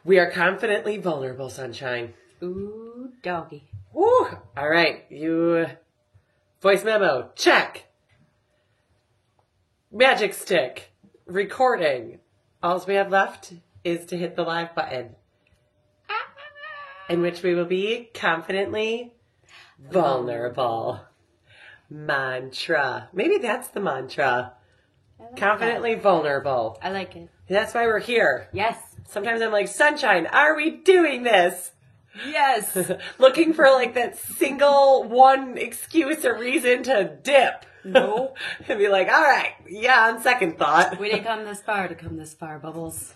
We are confidently vulnerable, Sunshine. Ooh, doggy. Woo! All right, you... Voice memo, check. Magic stick, recording. All we have left is to hit the live button, in which we will be confidently vulnerable. Mantra. Maybe that's the mantra. Confidently vulnerable. I like it. That's why we're here. Yes. Sometimes I'm like, Sunshine, are we doing this? Yes. Looking for like that single one excuse or reason to dip. No. And be like, all right, yeah, on second thought. We didn't come this far to come this far, Bubbles.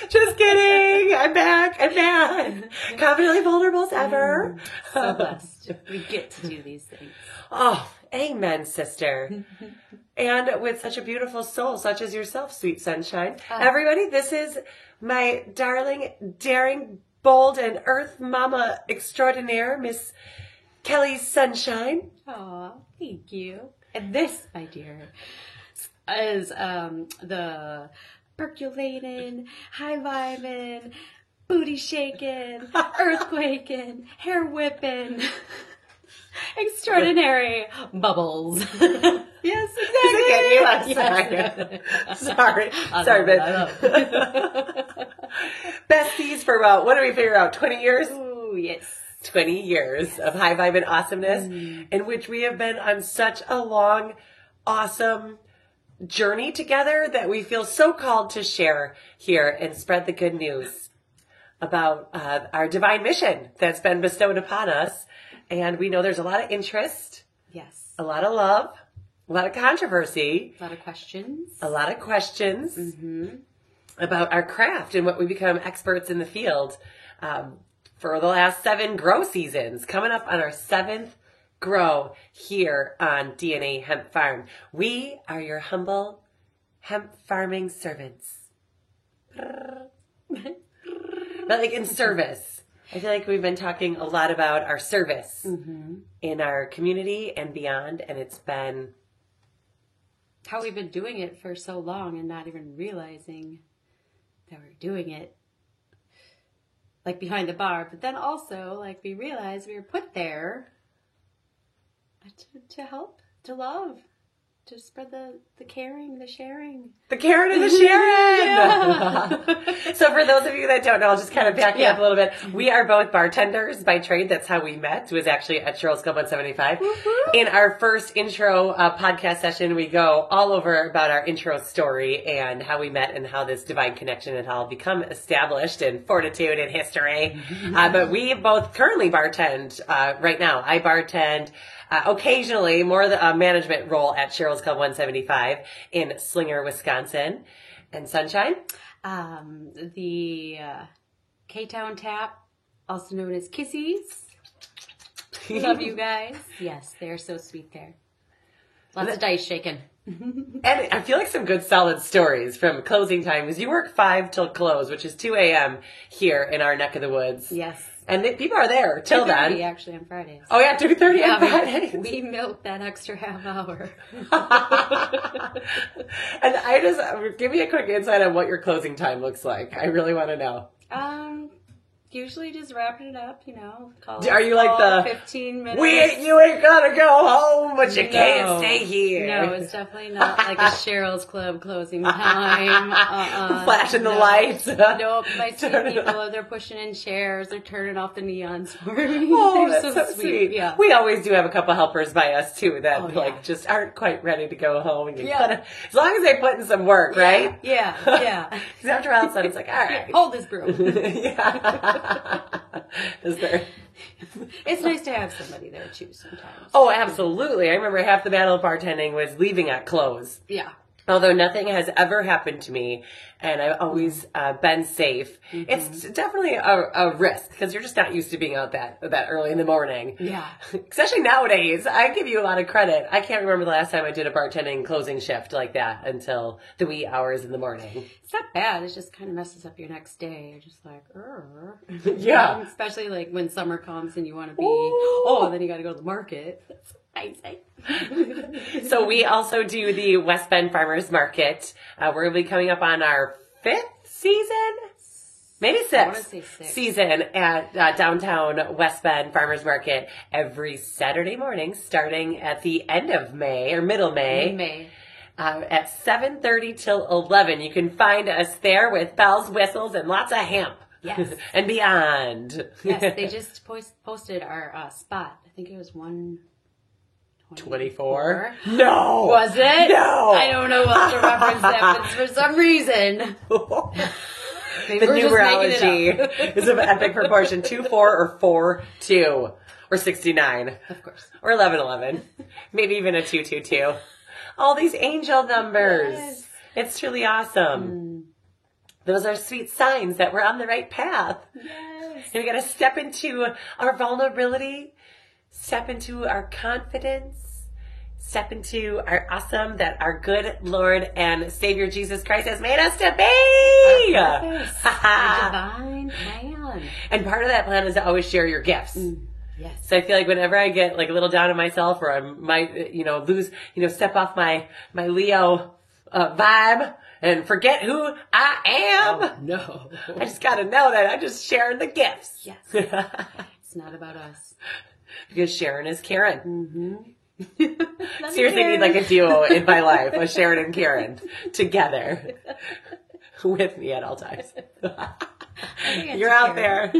Just kidding. I'm back. Confidently vulnerable as ever. So blessed. We get to do these things. Oh, amen, sister. And with such a beautiful soul, such as yourself, sweet Sunshine. Everybody, this is my darling, daring, bold, and earth mama extraordinaire, Miss Kelly Sunshine. Aw, thank you. And this, my dear, is the percolating, high vibing, booty shaking, earthquaking, hair whipping, extraordinary Bubbles. Yes, exactly. Sorry, but besties for about, what do we figure out, 20 years? Ooh, yes. 20 years of high vibe and awesomeness, in which we have been on such a long, awesome journey together that we feel so called to share here and spread the good news about our divine mission that's been bestowed upon us. And we know there's a lot of interest. Yes. A lot of love. A lot of controversy. A lot of questions. A lot of questions about our craft and what we become experts in the field for the last 7 grow seasons. Coming up on our 7th grow here on DNA Hemp Farm. We are your humble hemp farming servants. But like in service. I feel like we've been talking a lot about our service in our community and beyond, and it's been how we've been doing it for so long and not even realizing that we're doing it like behind the bar. But then also, like, we realized we were put there to help, to love, to spread the caring, the sharing. The Karen and the Sharon! So for those of you that don't know, I'll just kind of back you up a little bit. We are both bartenders by trade. That's how we met. It was actually at Cheryl's Club 175. In our first intro podcast session, we go all over about our intro story and how we met and how this divine connection had all become established in fortitude and history. But we both currently bartend right now. I bartend occasionally, more the management role at Cheryl's Club 175 in Slinger, Wisconsin. And Sunshine? The K-Town Tap, also known as Kissies. Love you guys. Yes, they're so sweet there. Lots of dice shaking. And I feel like some good solid stories from closing time, because you work 5 till close, which is 2 a.m. here in our neck of the woods. Yes. And people are there till then. Actually on Fridays. Oh yeah, 2:30 on Fridays. We milk that extra half hour. And I just, give me a quick insight on what your closing time looks like. I really want to know. Usually just wrapping it up, you know. Are you like the 15 minutes? You ain't gonna go home, but you can't stay here. No, it's definitely not like a Cheryl's Club closing time. Flashing the lights. Nope. I see people, they're pushing in chairs, they're turning off the neons for me. Oh, they're that's so sweet. Yeah. We always do have a couple helpers by us too that just aren't quite ready to go home. And as long as they put in some work, right? Yeah. Because after all it's done, it's like, all right. Hold this broom. Is there? It's nice to have somebody there too sometimes. Oh, absolutely. I remember half the battle of bartending was leaving at close. Yeah. Although nothing has ever happened to me, and I've always been safe. It's definitely a risk, because you're just not used to being out that early in the morning. Yeah. Especially nowadays. I give you a lot of credit. I can't remember the last time I did a bartending closing shift like that until the wee hours in the morning. It's not bad. It just kind of messes up your next day. You're just like, Yeah. Especially like when summer comes and you want to be, then you got to go to the market. That's amazing. So we also do the West Bend Farmers Market. We're going to be coming up on our fifth season? Maybe I want to sixth say six. season at downtown West Bend Farmers Market every Saturday morning, starting at the end of May or middle May. At 7:30 till 11. You can find us there with bells, whistles, and lots of hemp. Yes. And beyond. Yes, they just posted our spot. I think it was 124. No. Was it? No. I don't know what to reference that, but for some reason. The numerology is of epic proportion. 2-4 or 4-2 or 69. Of course. Or 11-11. Maybe even a 2-2-2. All these angel numbers. Yes. It's truly awesome. Those are sweet signs that we're on the right path. Yes. And we got to step into our vulnerability, step into our confidence, step into our awesome that our good Lord and Savior Jesus Christ has made us to be. Our purpose. Our divine plan. And part of that plan is to always share your gifts. Yes. So I feel like whenever I get like a little down on myself or I might, step off my Leo vibe and forget who I am. Oh, no. I just got to know that I'm just sharing the gifts. Yes. It's not about us. Because Sharon is Karen. Mm-hmm. Seriously, need like a duo in my life, a Sharon and Karen together with me at all times. You're out there.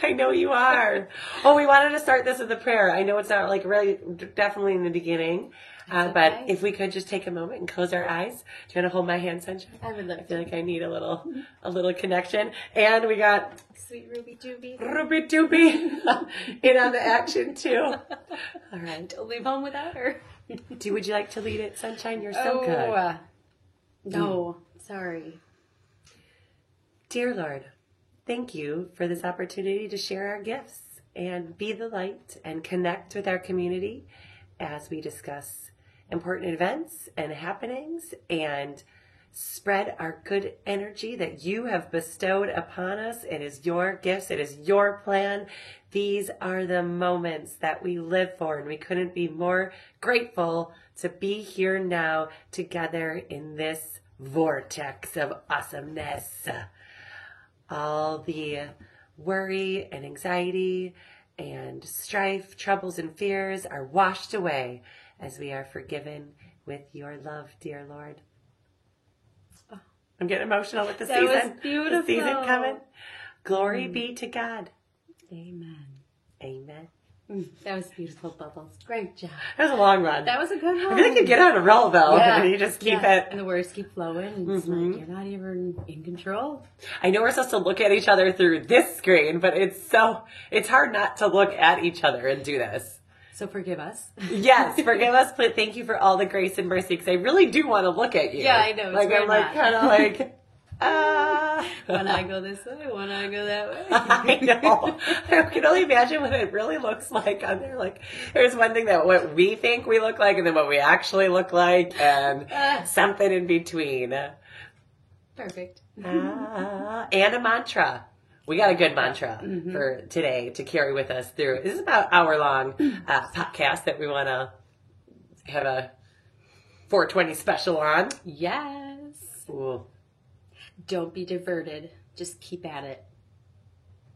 I know you are. Oh, we wanted to start this with a prayer. I know it's not like really definitely in the beginning. But if we could just take a moment and close our eyes. Do you want to hold my hand, Sunshine? I would love I feel like I need a little connection. And we got Sweet Ruby Dooby. Ruby Doobie in on the action too. All right. Don't leave home without her. Would you like to lead it, Sunshine? You're so good. No, sorry. Dear Lord, thank you for this opportunity to share our gifts and be the light and connect with our community as we discuss important events and happenings and spread our good energy that you have bestowed upon us. It is your gifts. It is your plan. These are the moments that we live for, and we couldn't be more grateful to be here now together in this vortex of awesomeness. All the worry and anxiety and strife, troubles and fears are washed away as we are forgiven with your love, dear Lord. I'm getting emotional with the season. That was beautiful. The season coming. Glory be to God. Amen. Amen. That was beautiful, Bubbles. Great job. That was a long run. That was a good one. I feel like you get on a roll though. Yeah. And you just keep Yeah. it. And the words keep flowing. And it's like you're not even in control. I know we're supposed to look at each other through this screen, but it's hard not to look at each other and do this. So forgive us. Yes, forgive us, but thank you for all the grace and mercy because I really do want to look at you. Yeah, I know. Like I'm like kind of like, One eye go this way, one eye go that way. I know. I can only imagine what it really looks like on there. Like, there's one thing that what we think we look like, and then what we actually look like, and something in between. Perfect. And a mantra. We got a good mantra for today to carry with us through. This is about an hour-long podcast that we want to have a 420 special on. Yes. Ooh. Don't be diverted. Just keep at it.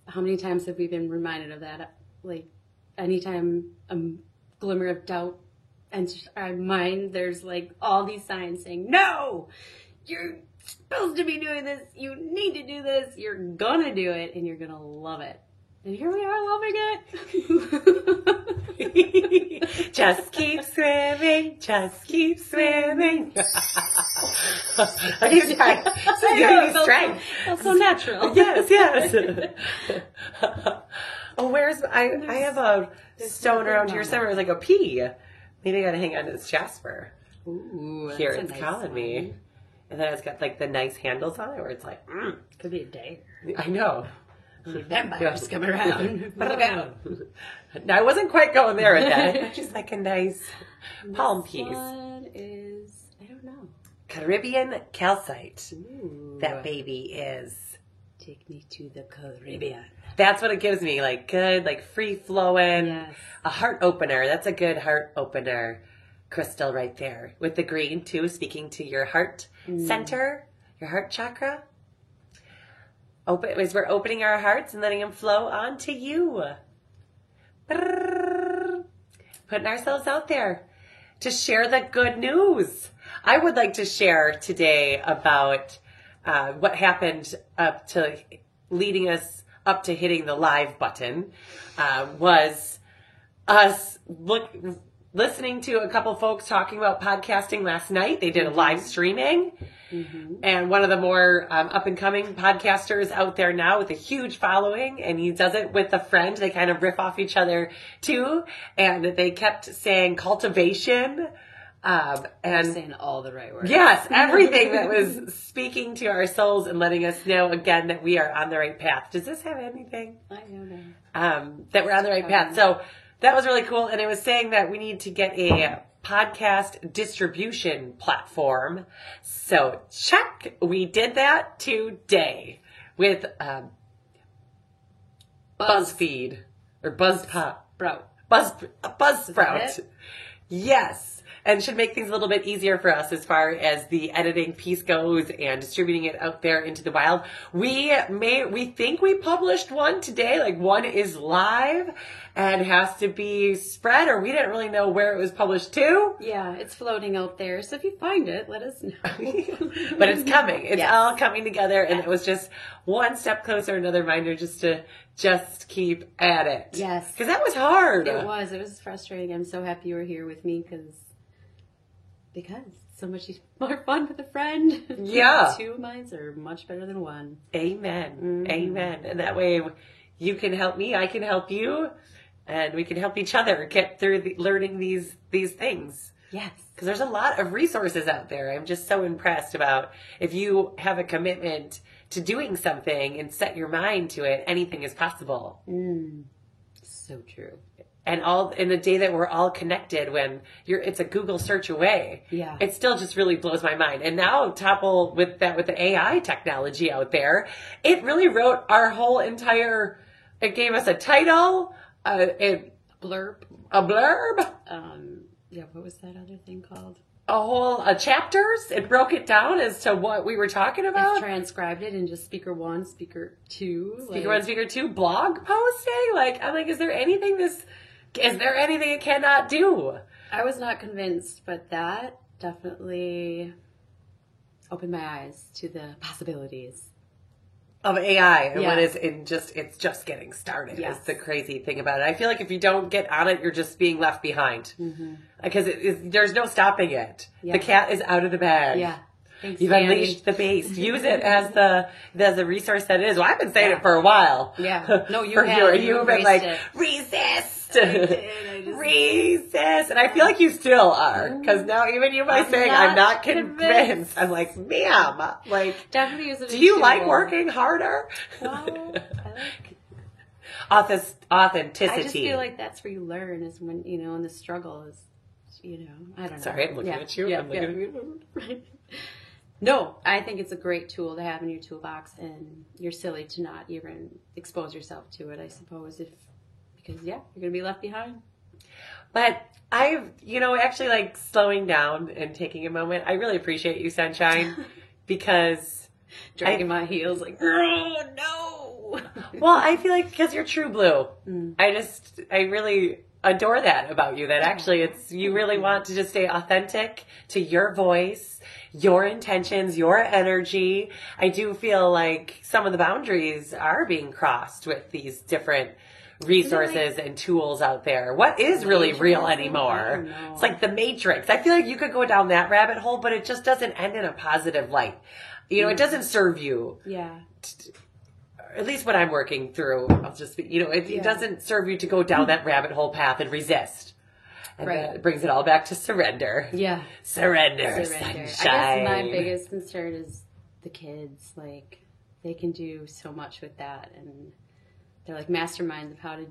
How many times have we been reminded of that? Like, anytime a glimmer of doubt enters our mind, there's like all these signs saying, no, you're supposed to be doing this. You need to do this. You're gonna do it, and you're gonna love it. And here we are loving it. Just keep swimming. Just keep swimming. Okay, sorry. This is giving me strength. That's so natural. Yes. Oh, I have a stone around here somewhere. It's like a P. Maybe I gotta hang on to this Jasper. Ooh, Here, that's it's a nice calling me. one. And then it's got like the nice handles on it where it's like, Could be a day. I know. Vampires coming around. Look out. No, I wasn't quite going there with that. Just like a nice palm This piece. one is, I don't know. Caribbean calcite. Ooh. That baby is. Take me to the Caribbean. That's what it gives me. Like good, like free flowing. Yes. A heart opener. That's a good heart opener crystal right there. With the green too, speaking to your heart center, your heart chakra. as we're opening our hearts and letting them flow onto you. Putting ourselves out there to share the good news. I would like to share today about what happened up to leading us up to hitting the live button was us listening to a couple folks talking about podcasting last night. They did a live streaming. Mm-hmm. And one of the more up-and-coming podcasters out there now with a huge following, and he does it with a friend. They kind of riff off each other, too. And they kept saying cultivation. And saying all the right words. Yes, everything that was speaking to our souls and letting us know, again, that we are on the right path. Does this have anything? I don't know. That we're on the right path. So that was really cool. And it was saying that we need to get a podcast distribution platform. So check. We did that today with BuzzFeed or Buzzsprout. Buzzsprout. Yes. And should make things a little bit easier for us as far as the editing piece goes and distributing it out there into the wild. We think we published one today, like one is live and has to be spread, or we didn't really know where it was published to. Yeah, it's floating out there. So if you find it, let us know. But it's coming. It's all coming together, and it was just one step closer, another reminder just to keep at it. Yes. Because that was hard. It was frustrating. I'm so happy you were here with me because it's so much more fun with a friend. Yeah. 2 minds are much better than one. Amen. Mm-hmm. Amen. And that way you can help me, I can help you, and we can help each other get through learning these things. Yes. Because there's a lot of resources out there. I'm just so impressed about if you have a commitment to doing something and set your mind to it, anything is possible. So true. And all in the day that we're all connected, when it's a Google search away. Yeah. It still just really blows my mind. And now topple with the AI technology out there, it really wrote our whole entire. It gave us a title, a blurb. What was that other thing called? Chapters. It broke it down as to what we were talking about. It transcribed it into speaker 1, speaker 2. Speaker 1, speaker 2, blog posting. I'm like, is there anything it cannot do? I was not convinced, but that definitely opened my eyes to the possibilities of AI and what is it's just getting started. Yes. Is the crazy thing about it. I feel like if you don't get on it, you're just being left behind because there's no stopping it. Yeah. The cat is out of the bag. Yeah. Thanks, You've unleashed the beast. Use it as the resource that it is. Well, I've been saying it for a while. Yeah. No, you've been like, it. resist. Resist. And I feel like you still are. Because now even you by saying I'm not convinced. I'm like, ma'am. Definitely use it. Do you like working harder? Well, I like authenticity. I just feel like that's where you learn is when, and the struggle is, I don't know. Sorry, I'm looking at you. Yeah, I'm looking at you. No, I think it's a great tool to have in your toolbox, and you're silly to not even expose yourself to it, I suppose, because you're going to be left behind. But I've, actually slowing down and taking a moment. I really appreciate you, Sunshine, because dragging my heels oh no. Well, I feel like because you're true blue. I really adore that about you, that actually you really want to just stay authentic to your voice, your intentions, your energy. I do feel like some of the boundaries are being crossed with these different resources and tools out there. What is really real anymore? It's like the Matrix. I feel like you could go down that rabbit hole, but it just doesn't end in a positive light. It doesn't serve you. Yeah. At least what I'm working through, it doesn't serve you to go down that rabbit hole path and resist. And that brings it all back to surrender. Yeah. Surrender. Sunshine. I guess my biggest concern is the kids. They can do so much with that, and they're like masterminds of how to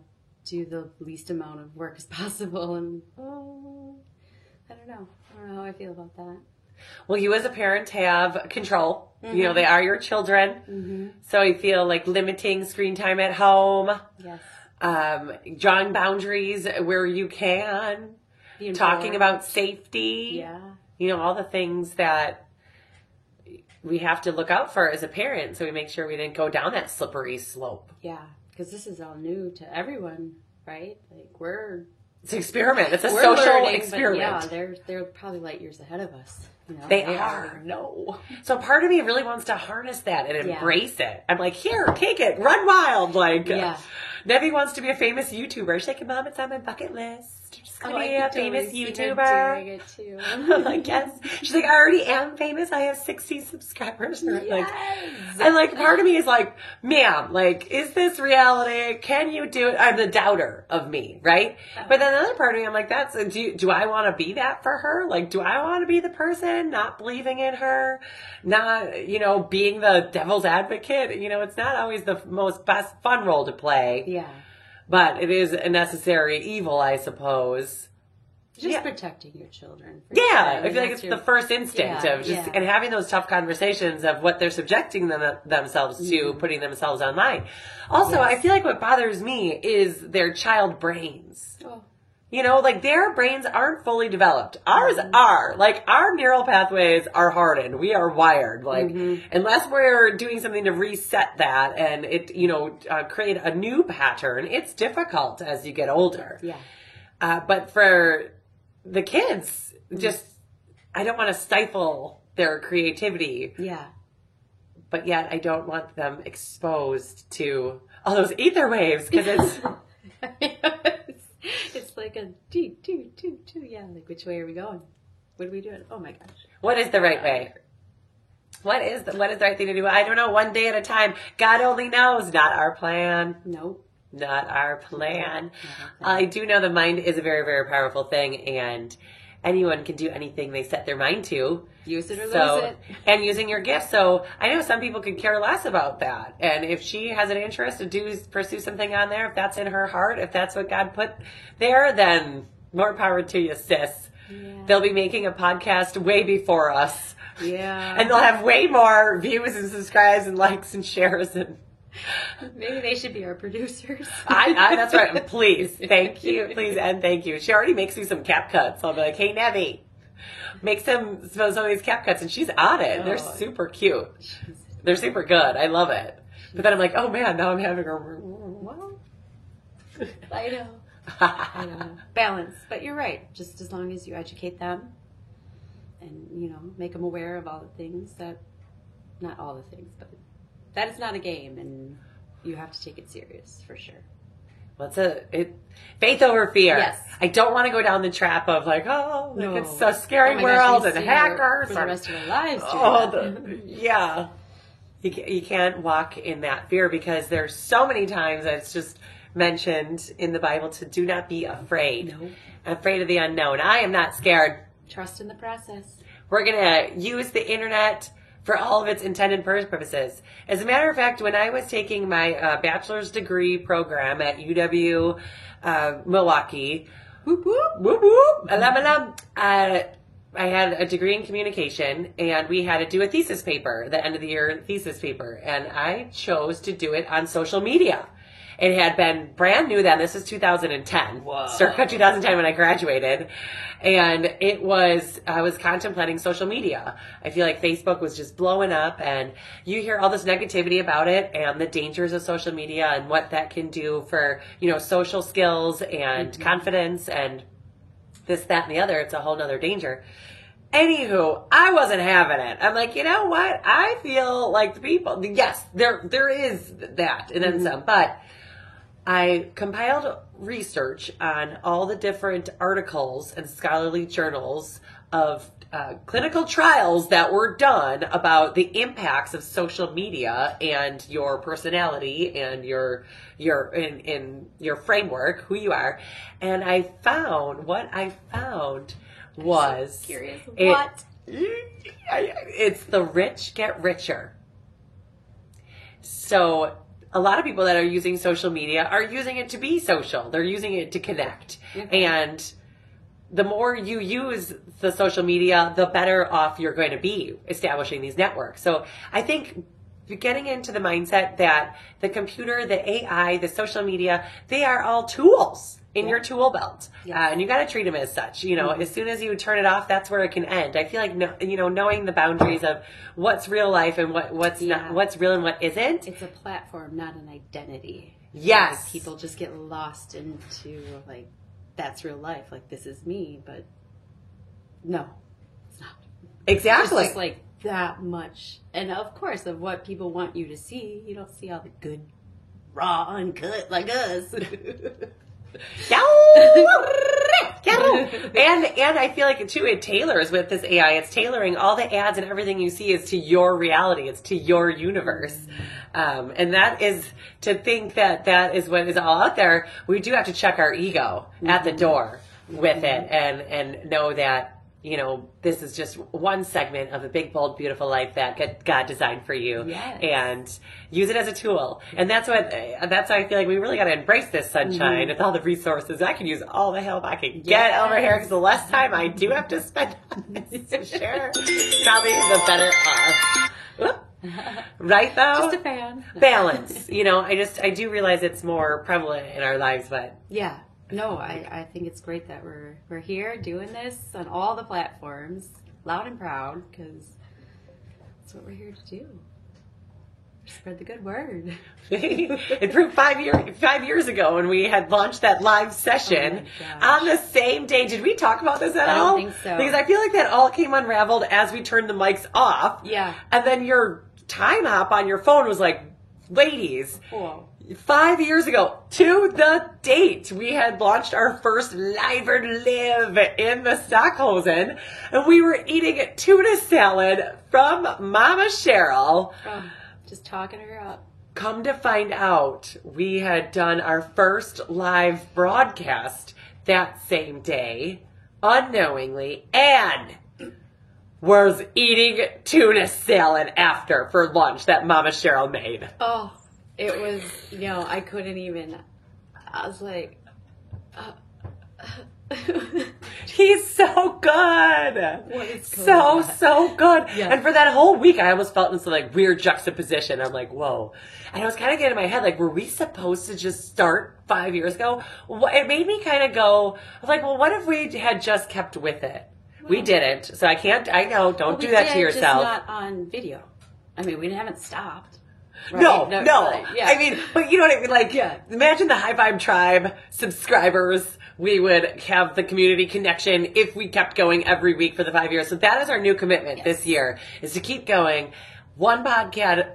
do the least amount of work as possible. And I don't know how I feel about that. Well, you as a parent have control. They are your children. So I feel like limiting screen time at home. Yes. Drawing boundaries where you can. Talking about safety. Yeah. All the things that we have to look out for as a parent, so we make sure we didn't go down that slippery slope. Yeah, because this is all new to everyone, right? Like it's an experiment. It's a social learning, experiment. But yeah, they're probably light years ahead of us. You know, they are. No. So part of me really wants to harness that and embrace it. I'm like, here, take it, run wild. Like, Nevi wants to be a famous YouTuber. She's like, Mom, it's on my bucket list. Just gonna be a famous YouTuber. Doing it too. I'm like, yes. She's like, I already am famous. I have 60 subscribers. Yes. And like, part of me is like, ma'am, like, is this reality? Can you do it? I'm the doubter of me, right? But then the other part of me, I'm like, do I want to be that for her? Like, do I want to be the person not believing in her? Not, being the devil's advocate? It's not always the most best fun role to play. Yeah. But it is a necessary evil, I suppose. Just protecting your children. I feel like it's the first instinct of just, and having those tough conversations of what they're subjecting themselves to, putting themselves online. Also, I feel like what bothers me is their child brains. Oh. Like their brains aren't fully developed. Ours are. Like our neural pathways are hardened. We are wired. Like unless we're doing something to reset that and it, create a new pattern, it's difficult as you get older. Yeah. But for the kids, I don't want to stifle their creativity. Yeah. But yet I don't want them exposed to all those ether waves because it's... It's like a do. Yeah, like which way are we going? What are we doing? Oh my gosh. What is the right way? What is the right thing to do? I don't know. One day at a time. God only knows. Not our plan. Nope. Not our plan. I do know the mind is a very, very powerful thing, and anyone can do anything they set their mind to. Use it or lose it. And using your gifts. So I know some people could care less about that. And if she has an interest to pursue something on there, if that's in her heart, if that's what God put there, then more power to you, sis. Yeah. They'll be making a podcast way before us. Yeah. And they'll have way more views and subscribes and likes and shares and... Maybe they should be our producers. That's right. Please. Thank you. Please and thank you. She already makes me some cap cuts. I'll be like, hey, Nevi, make some of these cap cuts. And she's on it. They're super cute. They're super good. I love it. But then I'm like, oh, man, now I'm having a... Well, I know. Balance. But you're right. Just as long as you educate them and, make them aware of all the things that... Not all the things, but... That is not a game, and you have to take it serious, for sure. Well, faith over fear. Yes. I don't want to go down the trap of it's a scary world and hackers. For the rest of our lives. Yeah. You can't walk in that fear because there's so many times that it's just mentioned in the Bible to do not be afraid. No. Afraid of the unknown. I am not scared. Trust in the process. We're going to use the internet for all of its intended purposes. As a matter of fact, when I was taking my bachelor's degree program at UW Milwaukee, whoop, whoop, whoop, whoop, alam, alam, I had a degree in communication, and we had to do a thesis paper, the end of the year thesis paper, and I chose to do it on social media. It had been brand new then. This is 2010. Whoa. Circa 2010 when I graduated. And I was contemplating social media. I feel like Facebook was just blowing up, and you hear all this negativity about it and the dangers of social media and what that can do for, social skills and confidence and this, that, and the other. It's a whole nother danger. Anywho, I wasn't having it. I'm like, you know what? I feel like the people, yes, there is that and then some, but I compiled research on all the different articles and scholarly journals of clinical trials that were done about the impacts of social media and your personality and your framework, who you are. And what I found was... I'm so curious. What? It's the rich get richer. So... a lot of people that are using social media are using it to be social. They're using it to connect. Okay. And the more you use the social media, the better off you're going to be establishing these networks. So I think getting into the mindset that the computer, the AI, the social media, they are all tools in your tool belt. And you got to treat them as such. You know, as soon as you turn it off, that's where it can end. I feel like, knowing the boundaries of what's real life and what's not, what's real and what isn't. It's a platform, not an identity. Yes. Like, people just get lost into, like, that's real life. Like, this is me, but no, it's not. Exactly. It's just like that much. And of course, of what people want you to see, you don't see all the good, raw, uncut like us. And I feel like too, it tailors with this AI. It's tailoring all the ads and everything you see is to your reality. It's to your universe. And that is to think that is what is all out there. We do have to check our ego at the door with it and know that, this is just one segment of a big, bold, beautiful life that God designed for you. Yes. And use it as a tool. And that's why I feel like we really got to embrace this sunshine with all the resources. I can use all the help I can get over here because the less time I do have to spend on this, for sure, probably the better off. Right though? Just a fan. Balance. I do realize it's more prevalent in our lives, but yeah. No, I think it's great that we're here doing this on all the platforms, loud and proud, because that's what we're here to do. Spread the good word. It proved 5 years ago when we had launched that live session on the same day. Did we talk about this at all? I don't think so. Because I feel like that all came unraveled as we turned the mics off. Yeah. And then your time hop on your phone was like, ladies. Whoa. 5 years ago, to the date, we had launched our first Live in the Stockholzen, and we were eating tuna salad from Mama Cheryl. Oh, just talking her up. Come to find out, we had done our first live broadcast that same day, unknowingly, and was eating tuna salad after for lunch that Mama Cheryl made. Oh. It was, I couldn't even, I was like, He's so good. What is so good. Yeah. And for that whole week, I almost felt in this like weird juxtaposition. I'm like, whoa. And I was kind of getting in my head, like, were we supposed to just start 5 years ago? It made me kind of go, I was like, well, what if we had just kept with it? We didn't. So I know, don't do that to yourself. Just not on video. I mean, we haven't stopped. Right? No. Yeah. I mean, but you know what I mean? Like, imagine the High Vibe Tribe subscribers. We would have the community connection if we kept going every week for the 5 years. So that is our new commitment this year, is to keep going one podcast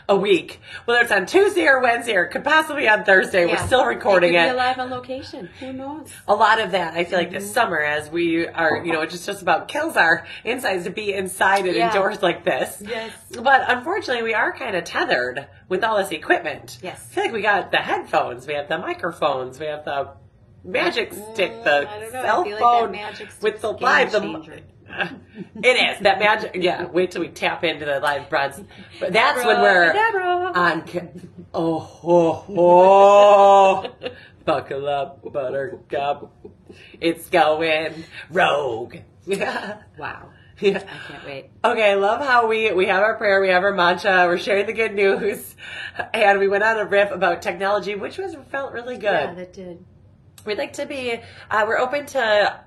a week. Whether it's on Tuesday or Wednesday or could possibly on Thursday. We're still recording it. It could be live on location. Who knows? A lot of that, I feel like this summer, as we are, it just about kills our insides to be inside and indoors like this. Yes. But unfortunately, we are kind of tethered with all this equipment. Yes. I feel like we got the headphones, we have the microphones, we have the magic stick, the cell phone with the live. It is that magic. Yeah, wait till we tap into the live broads. But that's when we're on. Buckle up, Buttercup. It's going rogue. Wow. Yeah. I can't wait. Okay, I love how we have our prayer, we have our mantra, we're sharing the good news, and we went on a riff about technology, which felt really good. Yeah, that did. We'd like to be, we're open to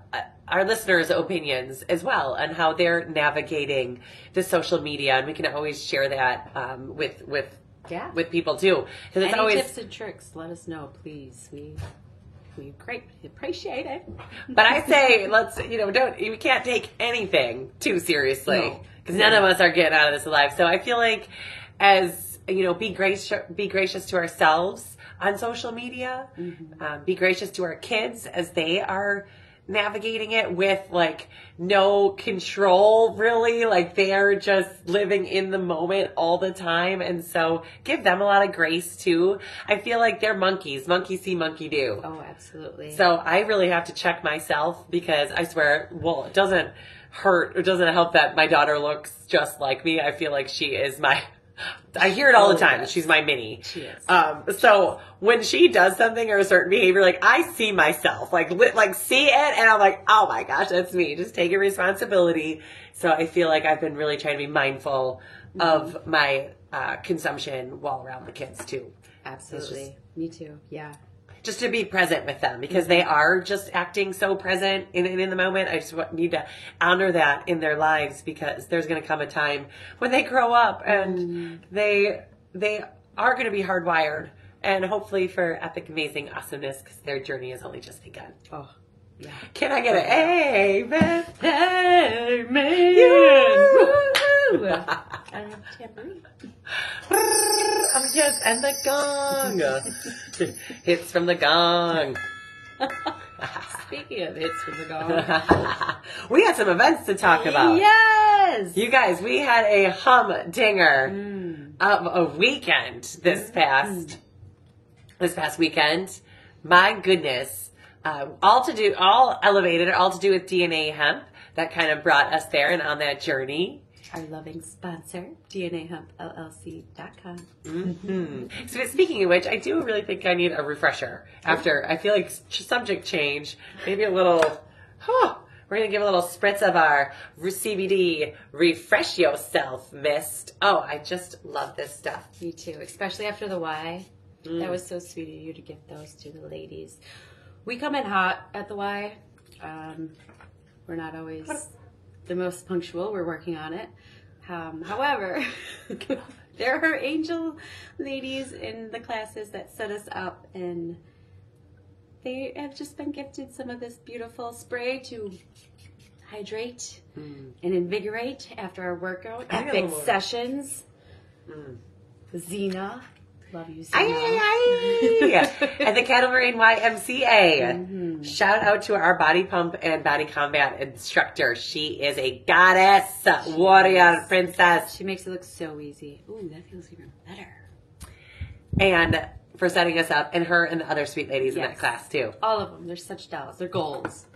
our listeners' opinions as well on how they're navigating the social media, and we can always share that with people too. Because Any tips and tricks, let us know, please. We appreciate it. But I say, we can't take anything too seriously, because none of us are getting out of this alive. So I feel like, as be gracious to ourselves on social media. Be gracious to our kids as they are navigating it with no control, really. They're just living in the moment all the time, and so give them a lot of grace too. I feel like they're monkeys. Monkey see, monkey do. Oh, absolutely. So I really have to check myself, because I swear, it doesn't help that my daughter looks just like me. I feel like she is my I hear it all the time. Yes. She's my mini. She is. So when she does something or a certain behavior, like I see myself, like see it, and I'm like, oh my gosh, that's me. Just taking responsibility. So I feel like I've been really trying to be mindful of my consumption while around the kids too. Absolutely. Me too. Yeah. Just to be present with them because they are just acting so present in the moment. I just need to honor that in their lives because there's going to come a time when they grow up and they are going to be hardwired and hopefully for epic, amazing awesomeness because their journey has only just begun. Oh, yeah. Can I get an amen? Amen. Woo! I don't have a tambourine. Yes, and the gong. Hits from the gong. Speaking of hits from the gong. We had some events to talk about. Yes! You guys, we had a humdinger of a weekend this past weekend. My goodness. All elevated, all to do with DNA hemp. That kind of brought us there and on that journey. Our loving sponsor, DNAHempLLC.com. Mm-hmm. So speaking of which, I do really think I need a refresher after. I feel like subject change, maybe a little. We're gonna give a little spritz of our CBD Refresh Yourself mist. Oh, I just love this stuff. Me too, especially after the Y. That was so sweet of you to gift those to the ladies. We come in hot at the Y. We're not always the most punctual. We're working on it. However, there are angel ladies in the classes that set us up, and they have just been gifted some of this beautiful spray to hydrate and invigorate after our workout. Epic sessions. Xena. Love you, Xena. At the Cattle Marine YMCA. Shout out to our body pump and body combat instructor. She is a goddess, warrior, princess. She makes it look so easy. Ooh, that feels even better. And for setting us up, and her and the other sweet ladies in that class too. All of them. They're such dolls. They're goals.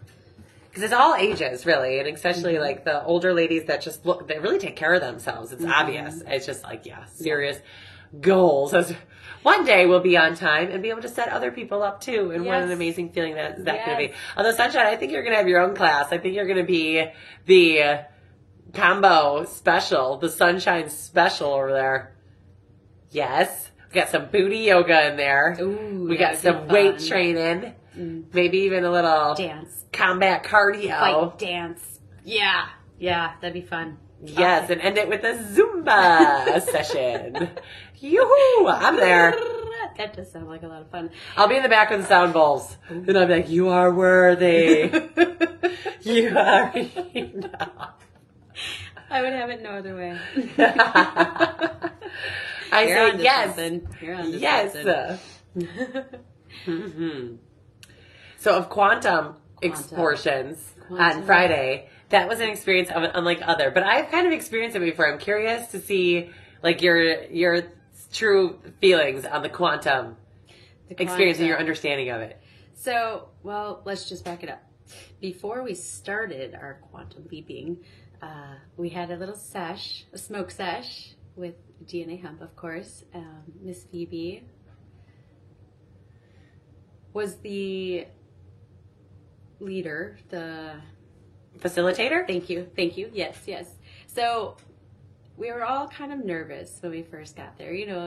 Because it's all ages, really, and especially like the older ladies that just look, they really take care of themselves. It's obvious. It's just like, serious goals. One day we'll be on time and be able to set other people up too. And what an amazing feeling that's going to be. Although, Sunshine, I think you're going to have your own class. I think you're going to be the combo special, the Sunshine special over there. Yes. We got some booty yoga in there. Ooh, we got some weight training. Maybe even a little dance, combat cardio. Fight dance. Yeah, that'd be fun. Yes, and end it with a Zumba session. Yoo-hoo! I'm there. That does sound like a lot of fun. I'll be in the back with the sound bowls. And I'll be like, you are worthy. You are enough. I would have it no other way. I say yes. You're on yes. So of quantum portions on Friday, that was an experience of an unlike other. But I've kind of experienced it before. I'm curious to see like your true feelings on the quantum experience and your understanding of it. So, well, let's just back it up. Before we started our quantum leaping, we had a little sesh, a smoke sesh with DNA Hemp, of course. Miss Phoebe was the leader, the facilitator. Thank you. Yes. So we were all kind of nervous when we first got there. You know,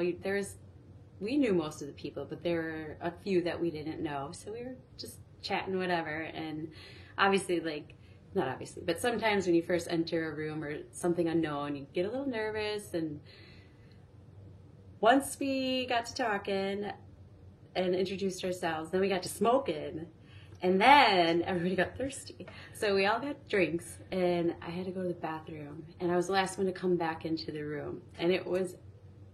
we knew most of the people, but there were a few that we didn't know. So we were just chatting, whatever. And obviously, not obviously, but sometimes when you first enter a room or something unknown, you get a little nervous. And once we got to talking and introduced ourselves, then we got to smoking. And then everybody got thirsty. So we all got drinks, and I had to go to the bathroom. And I was the last one to come back into the room. And it was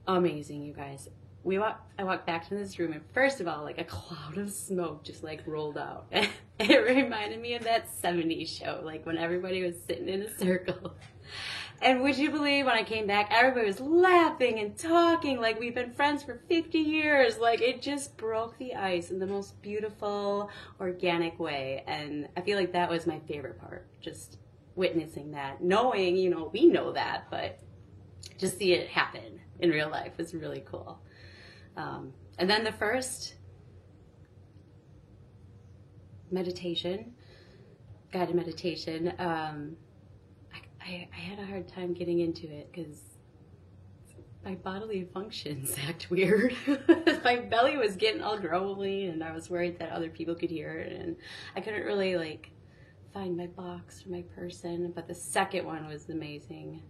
amazing, you guys. I walked back to this room, and first of all, like a cloud of smoke just like rolled out. And it reminded me of that 70s show, like when everybody was sitting in a circle. And would you believe when I came back, everybody was laughing and talking like we've been friends for 50 years. Like it just broke the ice in the most beautiful, organic way. And I feel like that was my favorite part, just witnessing that. Knowing, we know that, but just see it happen in real life is really cool. And then the first meditation, guided meditation, I had a hard time getting into it because my bodily functions act weird. My belly was getting all grumbly, and I was worried that other people could hear it, and I couldn't really like find my box or my person. But the second one was amazing.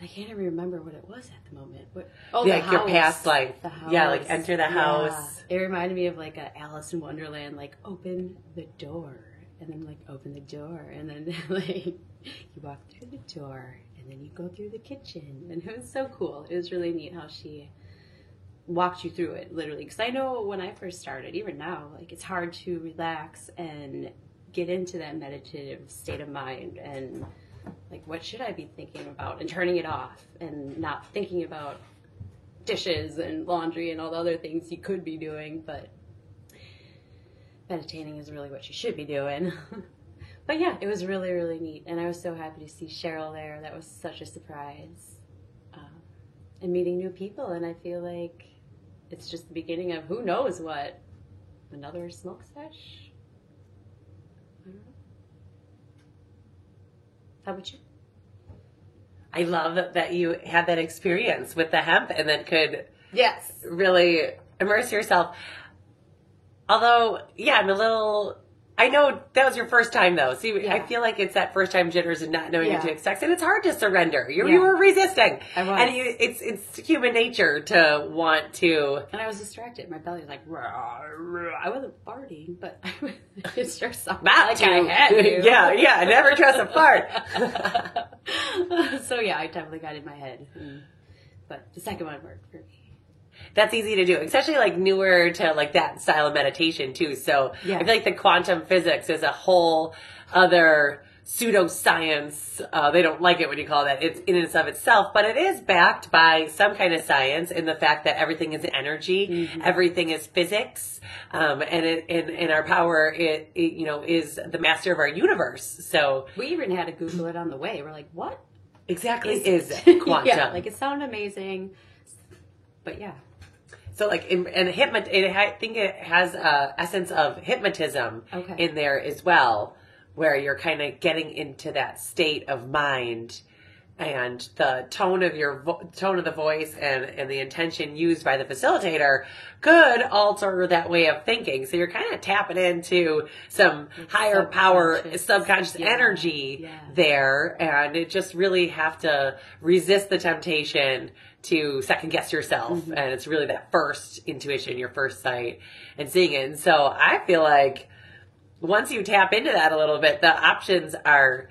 I can't even remember what it was at the moment. Like your past life. The house. Yeah, like enter the house. It reminded me of like a Alice in Wonderland, like open the door, and then like open the door, and then like you walk through the door, and then you go through the kitchen, and it was so cool. It was really neat how she walked you through it, literally. Because I know when I first started, even now, like it's hard to relax and get into that meditative state of mind, and like what should I be thinking about, and turning it off, and not thinking about dishes and laundry and all the other things you could be doing, but meditating is really what you should be doing. But yeah, it was really, really neat. And I was so happy to see Cheryl there. That was such a surprise. And meeting new people. And I feel like it's just the beginning of who knows what. Another smoke sesh? I don't know. How about you? I love that you had that experience with the hemp and then could Yes. really immerse yourself. Although, yeah, I know that was your first time though. See, Yeah. I feel like it's that first time jitters and not knowing what Yeah. to expect. And it's hard to surrender. You Yeah. were resisting. I was. And it's human nature to want to. And I was distracted. My belly was like, rah, rah. I wasn't farting, but it sure sounded like I had to. Yeah, never trust a fart. So yeah, I definitely got in my head. But the second one worked for me. That's easy to do, especially like newer to like that style of meditation too. So Yeah. I feel like the quantum physics is a whole other pseudoscience. They don't like it when you call that. It's in and of itself, but it is backed by some kind of science in the fact that everything is energy, everything is physics, and in our power, it is the master of our universe. So We even had to Google it on the way. We're like, what? exactly is quantum. Yeah, like it sounded amazing. But yeah. So like, I think it has a essence of hypnotism Okay. in there as well, where you're kind of getting into that state of mind, and the tone of tone of the voice and the intention used by the facilitator could alter that way of thinking. So you're kind of tapping into some higher power, subconscious energy there, and it just really have to resist the temptation to second guess yourself. And it's really that first intuition, your first sight, and seeing it. And so I feel like once you tap into that a little bit, the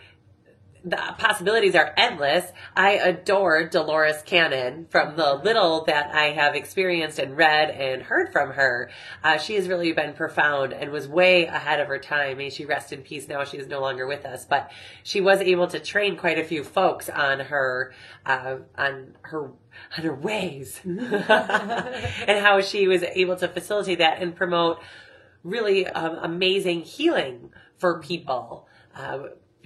possibilities are endless. I adore Dolores Cannon. From the little that I have experienced and read and heard from her, she has really been profound and was way ahead of her time. May she rest in peace now. She is no longer with us, but she was able to train quite a few folks on her ways and how she was able to facilitate that and promote really amazing healing for people.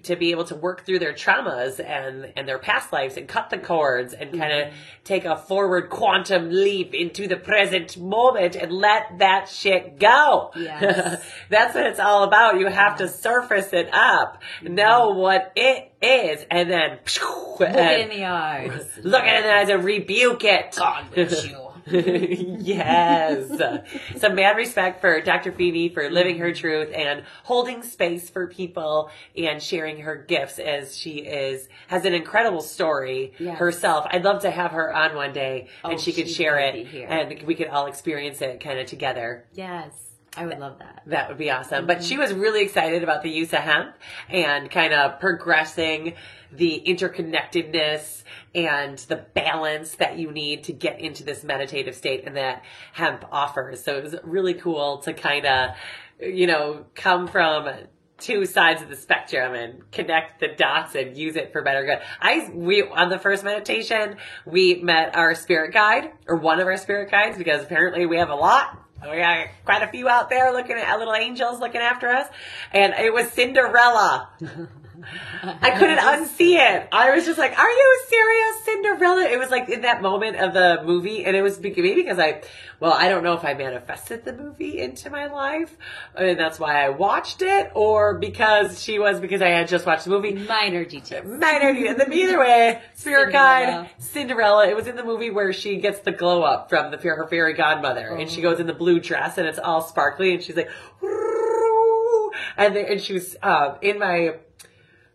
To be able to work through their traumas and their past lives and cut the cords and kind of take a forward quantum leap into the present moment and let that shit go. Yes. That's what it's all about. You have to surface it up, know what it is, and then Look it in the eyes. Look at it in the eyes and rebuke it. God bless you. Yes. Some mad respect for Dr. Phoebe for living her truth and holding space for people and sharing her gifts, as she has an incredible story herself. I'd love to have her on one day and she could share it and we could all experience it kind of together. Yes. I would love that. That would be awesome. But she was really excited about the use of hemp and kind of progressing the interconnectedness and the balance that you need to get into this meditative state and that hemp offers. So it was really cool to kind of, come from two sides of the spectrum and connect the dots and use it for better good. We on the first meditation, we met our spirit guide, or one of our spirit guides, because apparently we have a lot. We got quite a few out there looking at little angels looking after us. And it was Cinderella. I couldn't unsee it. I was just like, are you serious, Cinderella? It was like in that moment of the movie, and it was maybe because I don't know if I manifested the movie into my life, and that's why I watched it, or because I had just watched the movie. Minor details. Either way, spirit guide, Cinderella. It was in the movie where she gets the glow up from her fairy godmother, and she goes in the blue dress, and it's all sparkly, and she's like, and she was in my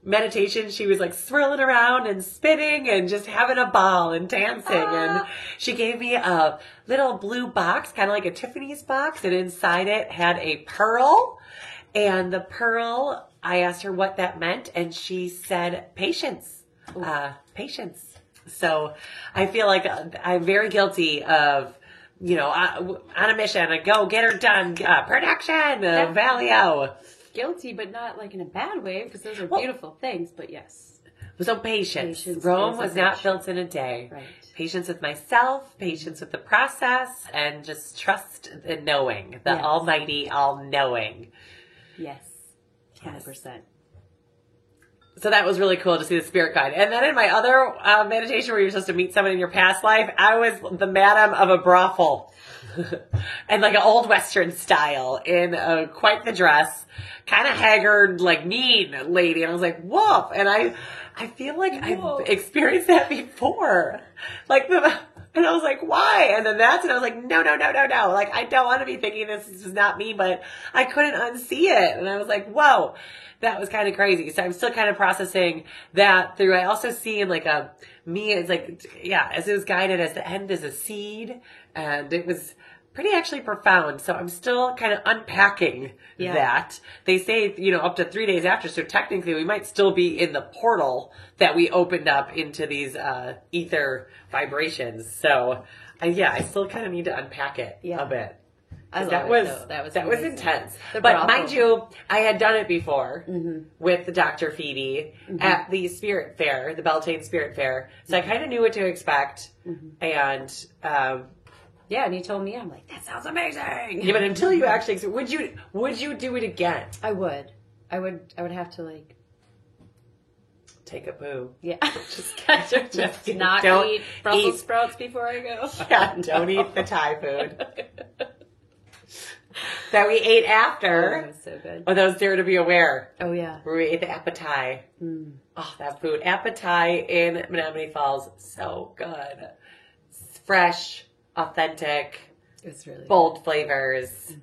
meditation, she was like swirling around and spinning and just having a ball and dancing. And she gave me a little blue box, kind of like a Tiffany's box, and inside it had a pearl. And the pearl, I asked her what that meant, and she said patience. Patience. So I feel like I'm very guilty of, on a mission, a go get her done, production, Valio. Guilty, but not like in a bad way, because those are beautiful things, but yes. So patience. Rome was not built in a day. Right. Patience with myself, patience with the process, and just trust the knowing, the almighty all-knowing. Yes. 100%. So that was really cool to see the spirit guide. And then in my other meditation where you're supposed to meet someone in your past life, I was the madam of a brothel. And like an old Western style in quite the dress, kind of haggard, like mean lady. And I was like, whoa. And I feel like I've experienced that before. And I was like, why? And then I was like, no. Like, I don't want to be thinking this is not me, but I couldn't unsee it. And I was like, whoa, that was kind of crazy. So I'm still kind of processing that through. I also see in like me, it's like, as it was guided as the end is a seed. And it was pretty actually profound. So I'm still kind of unpacking that. They say, up to 3 days after. So technically we might still be in the portal that we opened up into these ether vibrations. So I still kind of need to unpack it a bit. That was intense. But mind you, I had done it before with Dr. Phoebe at the Spirit Fair, the Beltane Spirit Fair. So I kind of knew what to expect. And and he told me, I'm like, that sounds amazing. Yeah, but until you actually, would you do it again? I would have to like take a poo. Yeah, just not eat Brussels sprouts before I go. Yeah, don't eat the Thai food that we ate after. Oh, that was so good. Oh, that was Dare to Be Aware. Oh yeah, where we ate the appetai. Oh, that food, appetai in Menominee Falls, so good. It's fresh. Authentic, it's really bold good. flavors.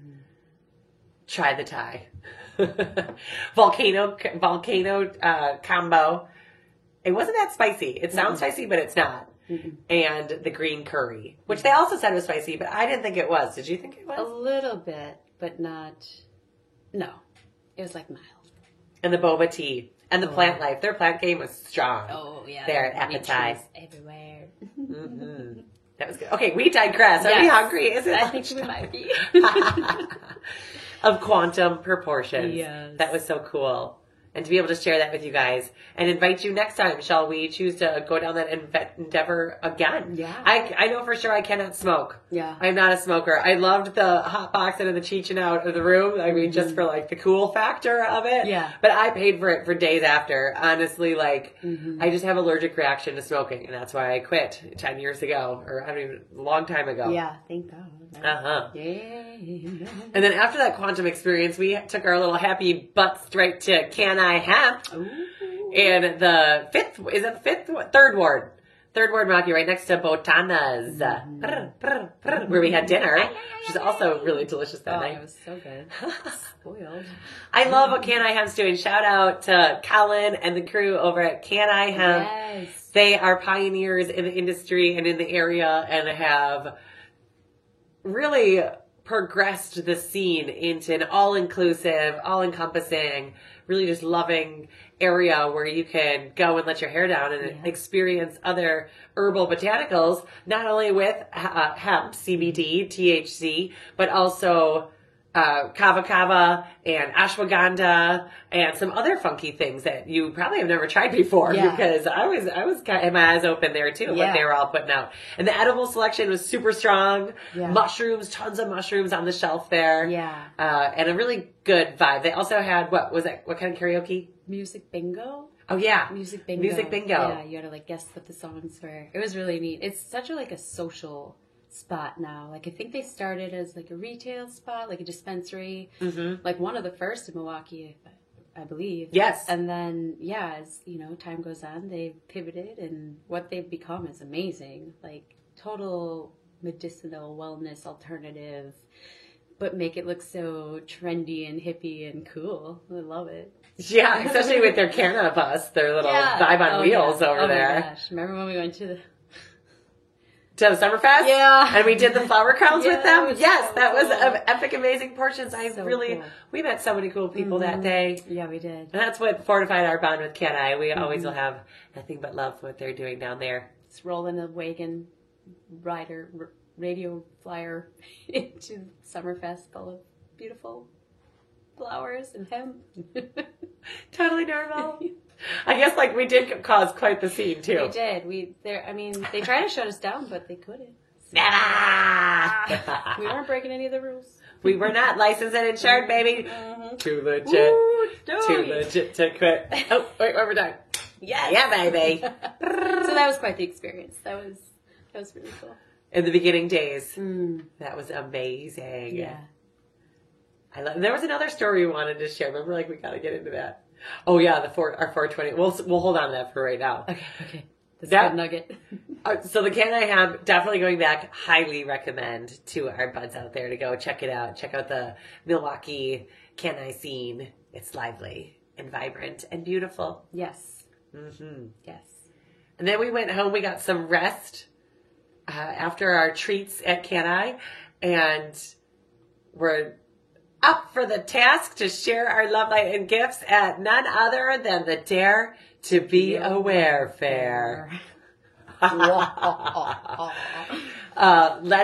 Try the Thai. volcano combo. It wasn't that spicy. It sounds spicy, but it's not. And the green curry, which they also said was spicy, but I didn't think it was. Did you think it was? A little bit, but not. No, it was like mild. And the boba tea and the plant life. Their plant game was strong. Oh yeah, there at Appetai. Everywhere. That was good. Okay, we digress. Are we hungry? Is it? I think we might be. Of quantum proportions. Yes. That was so cool. And to be able to share that with you guys and invite you next time. Shall we choose to go down that endeavor again? Yeah. I know for sure I cannot smoke. Yeah. I'm not a smoker. I loved the hot box and the Cheechin out of the room. I mean, just for like the cool factor of it. Yeah. But I paid for it for days after. Honestly, I just have allergic reaction to smoking. And that's why I quit 10 years ago. Or I don't even, a long time ago. Yeah, thank God. Uh-huh. Yeah. And then after that quantum experience, we took our little happy butts straight to Can I Hemp? And the third ward Rocky, right next to Botana's, where we had dinner, which is also really delicious that night. It was so good. Spoiled. I love what Can I Hemp's doing. Shout out to Colin and the crew over at Can I Hemp. Yes. They are pioneers in the industry and in the area and have really progressed the scene into an all-inclusive, all-encompassing, really just loving area where you can go and let your hair down and experience other herbal botanicals, not only with hemp, CBD, THC, but also kava kava and ashwagandha and some other funky things that you probably have never tried before because I was kind of had my eyes open there too, what they were all putting out. And the edible selection was super strong. Yeah. Mushrooms, tons of mushrooms on the shelf there. Yeah. And a really good vibe. They also had, what kind of karaoke? Music bingo. Oh yeah. Music bingo. Yeah, you had to like guess what the songs were. It was really neat. It's such a like a social spot now. Like I think they started as like a retail spot, like a dispensary, like one of the first in Milwaukee, I believe. Yes. And then as you know, time goes on, they've pivoted, and what they've become is amazing. Like total medicinal wellness alternative, but make it look so trendy and hippie and cool. I love it. Yeah, especially with their cannabis, their little vibe on wheels over there. Oh my gosh! Remember when we went to the Summerfest? Yeah. And we did the flower crowns with them? Yes, that was epic, amazing portions. We met so many cool people that day. Yeah, we did. And that's what fortified our bond with Ken I. We always will have nothing but love for what they're doing down there. Just rolling a wagon radio flyer into Summerfest full of beautiful flowers and hemp. Totally normal. I guess we did cause quite the scene too. We did. They tried to shut us down, but they couldn't. We weren't breaking any of the rules. We were not licensed and insured, baby. Too legit. Ooh, too legit to quit. Oh, wait, we're done. Yes. Yeah, baby. So that was quite the experience. That was really cool. In the beginning days, that was amazing. Yeah. There was another story we wanted to share. Remember, we got to get into that. Oh yeah, our 420. We'll hold on to that for right now. Okay. That's a good nugget. So the can I have, definitely going back, highly recommend to our buds out there to go check it out. Check out the Milwaukee can I scene. It's lively and vibrant and beautiful. Yes. Yes. And then we went home. We got some rest after our treats at Can I, and we're up for the task to share our love, light, and gifts at none other than the Dare to Be Aware Fair. Led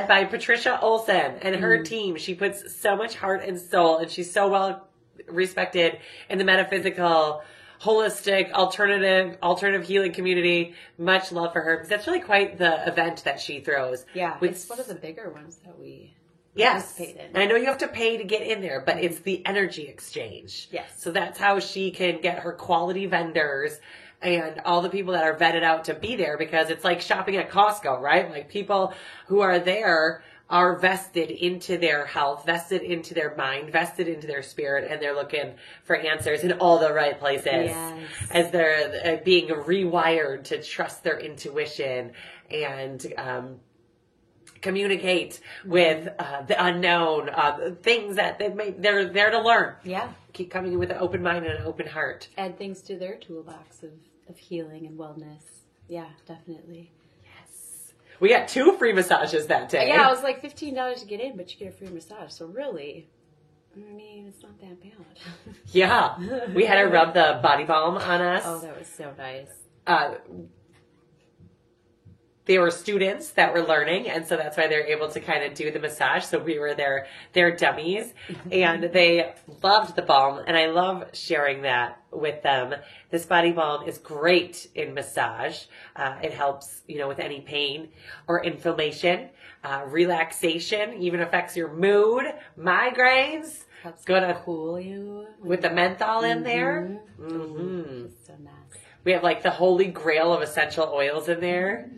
by Patricia Olson and her team. She puts so much heart and soul, and she's so well respected in the metaphysical, holistic, alternative healing community. Much love for her, because that's really quite the event that she throws. Yeah, it's one of the bigger ones that we... Yes, and I know you have to pay to get in there, but it's the energy exchange. Yes. So that's how she can get her quality vendors and all the people that are vetted out to be there, because it's like shopping at Costco, right? People who are there are vested into their health, vested into their mind, vested into their spirit, and they're looking for answers in all the right places. Yes. As they're being rewired to trust their intuition and communicate with the unknown, things that they're there to learn. Yeah. Keep coming in with an open mind and an open heart. Add things to their toolbox of healing and wellness. Yeah, definitely. Yes. We got 2 free massages that day. Yeah, it was like $15 to get in, but you get a free massage. So really, it's not that bad. Yeah. We had her rub the body balm on us. Oh, that was so nice. They were students that were learning, and so that's why they're able to kind of do the massage. So we were their dummies, and they loved the balm, and I love sharing that with them. This body balm is great in massage. It helps, with any pain or inflammation, relaxation, even affects your mood, migraines. Helps cool you with the menthol in there. It's so nice. We have the holy grail of essential oils in there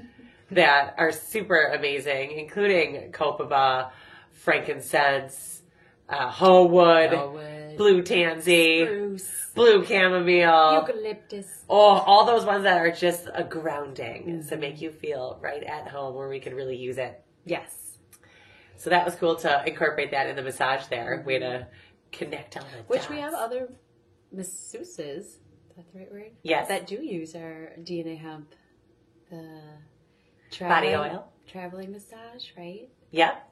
that are super amazing, including copaiba, frankincense, hoe wood, blue tansy, spruce, blue chamomile, eucalyptus. Oh, all those ones that are just a grounding, so make you feel right at home, where we can really use it. Yes. So that was cool to incorporate that in the massage there. We had to connect on the dots. We have other masseuses, is that the right word? Yes. That do use our DNA hemp, the body oil. Traveling massage, right? Yep.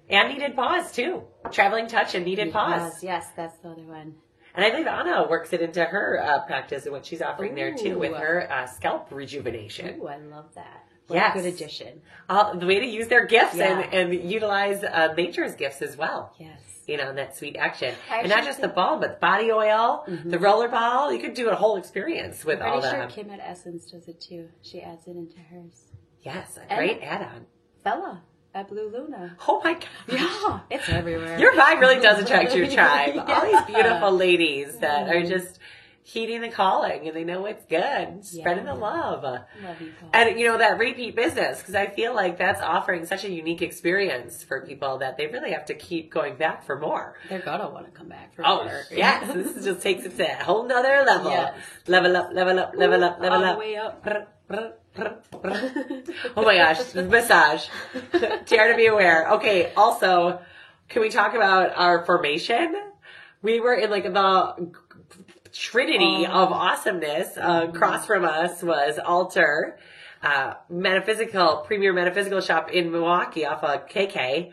And Needed Pause, too. Traveling Touch and Needed Pause. Yes, that's the other one. And I believe Anna works it into her practice and what she's offering there, too, with her scalp rejuvenation. Ooh, I love that. What Yes. a good addition. The way to use their gifts Yeah. and utilize nature's gifts as well. Yes. You know, that sweet action. I And not actually just the balm, but the body oil, the roller ball. You could do a whole experience with all Pretty that. sure Kim at Essence does it too. She adds it into hers. Yes, a great add-on. Bella at Blue Luna. Oh my gosh. Yeah, it's everywhere. Your vibe really does attract your tribe. Yeah. All these beautiful ladies that are just heeding the calling and they know it's good. Spreading the love. Love you, Paul. And, you know, that repeat business, because I feel like that's offering such a unique experience for people that they really have to keep going back for more. They're gonna want to come back for Oh, more. yes. This just takes it to a whole nother level. Yes. Level up, level up, level up, level All up. the way up. Oh my gosh, massage. Dare to be aware. Okay, also, can we talk about our formation? We were in like the trinity of awesomeness. Across from us was Alter, premier metaphysical shop in Milwaukee off of KK.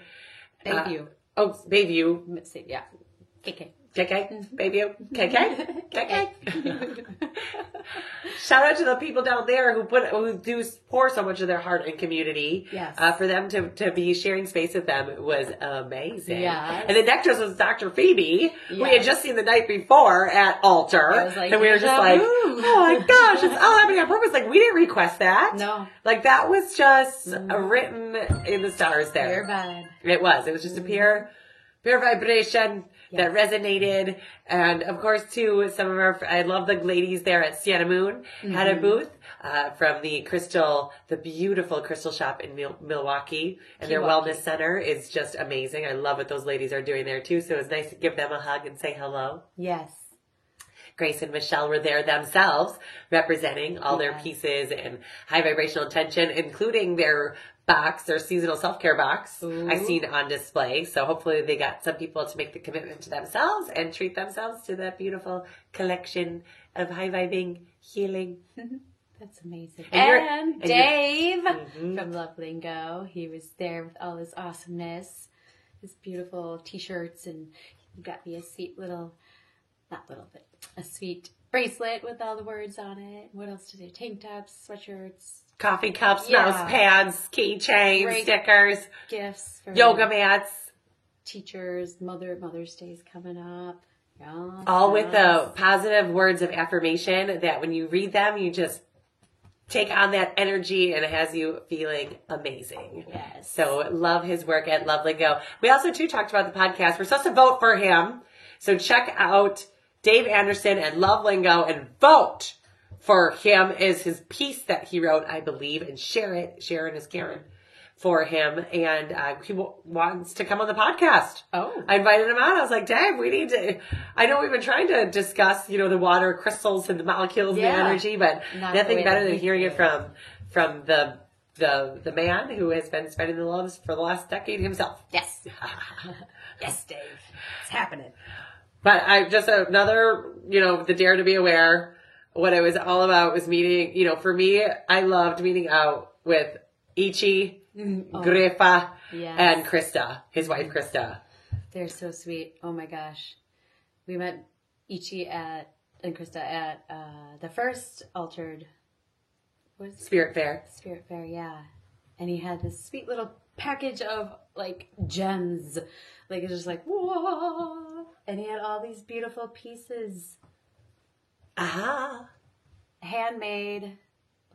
Bayview. Bayview. Yeah. KK. KK, Bayview, KK, KK. Shout out to the people down there who do pour so much of their heart and community. Yes. For them to be sharing space with them was amazing. Yes. And the nectarist was Dr. Phoebe, who we had Yes. just seen the night before at Altar. I was like, and we were just déjà like, vu. oh my gosh, it's all happening on purpose. Like, we didn't request that. No. Like, that was just written in the stars there. Pure vibe. It was just a pure vibration that resonated. And of course, too, I love the ladies there at Sienna Moon had a booth, from the beautiful crystal shop in Milwaukee. And their wellness center is just amazing. I love what those ladies are doing there too. So it was nice to give them a hug and say hello. Yes. Grace and Michelle were there themselves representing all their pieces and high vibrational intention, including their seasonal self-care box. Ooh. I've seen on display. So hopefully they got some people to make the commitment to themselves and treat themselves to that beautiful collection of high vibing healing. That's amazing. And Dave from Love Lingo, he was there with all his awesomeness, his beautiful t-shirts, and he got me a sweet a sweet bracelet with all the words on it. What else did he? Tank tops, sweatshirts, Coffee cups, Yeah. mouse pads, keychains, Great stickers, gifts for yoga mats. teachers. Mother's Day's coming up. Yes, All with yes. the positive words of affirmation that when you read them, you just take on that energy and it has you feeling amazing. Yes. So love his work at Love Lingo. We also too talked about the podcast. We're supposed to vote for him. So check out Dave Anderson at Love Lingo and vote for him is his piece that he wrote, I believe, and share it. Sharon is Karen for him. And he wants to come on the podcast. Oh. I invited him on. I was like, Dave, we need to, I know we've been trying to discuss, the water crystals and the molecules and the energy, but Not the nothing way better that than we hearing do it from the man who has been spreading the loves for the last decade himself. Yes. Yes, Dave. It's happening. But I just another, the dare to be aware. What it was all about was meeting, for me, I loved meeting out with Ichi, Grefa, Yes. and Krista, his wife Krista. They're so sweet. Oh my gosh. We met Ichi and Krista at the first Altered Spirit Fair. Spirit Fair, yeah. And he had this sweet little package of like gems. Like it's just like, whoa. And he had all these beautiful pieces. Aha. Handmade,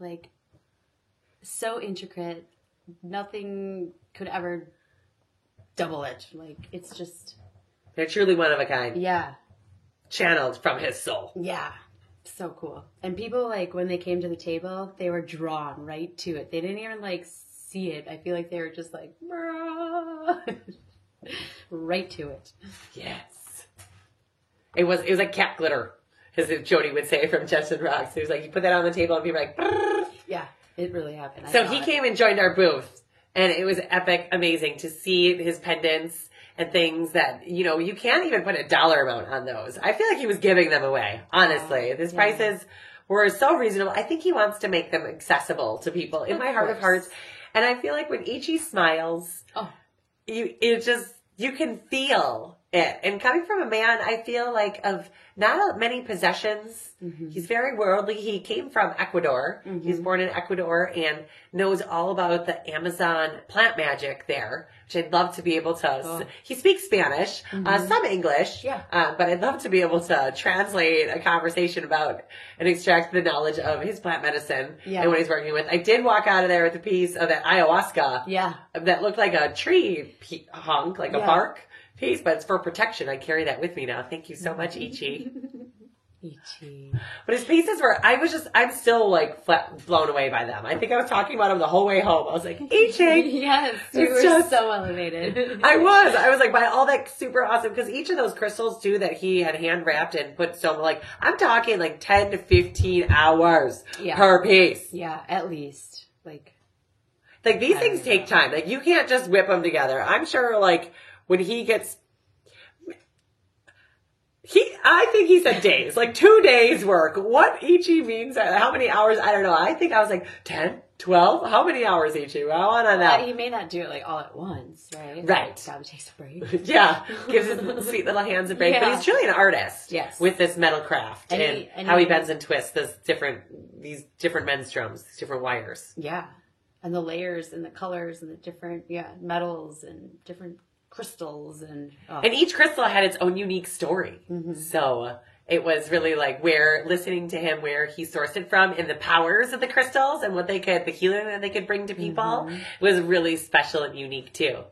like so intricate. Nothing could ever double it. Like it's just, They're truly one of a kind. yeah. Channeled from his soul. Yeah. So cool. And people, like, when they came to the table, they were drawn right to it. They didn't even, like, see it. I feel like they were just like, right to it. Yes. It was like cat glitter, as Jody would say from Justin Rocks. It was like, you put that on the table and people were like, brrr. Yeah, it really happened. I So saw he it. came and joined our booth, and it was epic, amazing to see his pendants and things that, you can't even put a dollar amount on those. I feel like he was giving them away, honestly. His prices were so reasonable. I think he wants to make them accessible to people in my heart of hearts. And I feel like when Ichi smiles, you can feel it. And coming from a man, I feel like of not many possessions. Mm-hmm. He's very worldly. He came from Ecuador. Mm-hmm. He's born in Ecuador and knows all about the Amazon plant magic there, which I'd love to be able to. Oh. He speaks Spanish, some English, Yeah. but I'd love to be able to translate a conversation about and extract the knowledge of his plant medicine Yeah. and what he's working with. I did walk out of there with a piece of that ayahuasca Yeah. that looked like a tree hunk, like a Yeah. bark piece, but it's for protection. I carry that with me now. Thank you so much, Ichi. Ichi. But his pieces were, I'm still like blown away by them. I think I was talking about him the whole way home. I was like, Ichi. Yes, you It's were just- so elevated. I was like, by all that super awesome, because each of those crystals too that he had hand wrapped and put so, like, I'm talking like 10 to 15 hours Yeah. per piece. Yeah, at least. Like Like, these I things don't take know. time. Like, you can't just whip them together. I'm sure, like, when he gets, I think he said days, like 2 days work. What Ichi means, how many hours, I don't know. I think I was like 10, 12, how many hours Ichi? Well, I don't know. he may not do it like all at once, right? Right. Like, gotta take a break. Yeah, gives his sweet little hands a break. But Yeah. he's truly an artist. Yes. With this metal craft And and, he- and how he he- bends and twists these different menstrums, these different wires. Yeah. And the layers and the colors and the different metals and different crystals and And each crystal had its own unique story. Mm-hmm. So it was really like listening to him where he sourced it from and the powers of the crystals and the healing that they could bring to people Mm-hmm. was really special and unique too.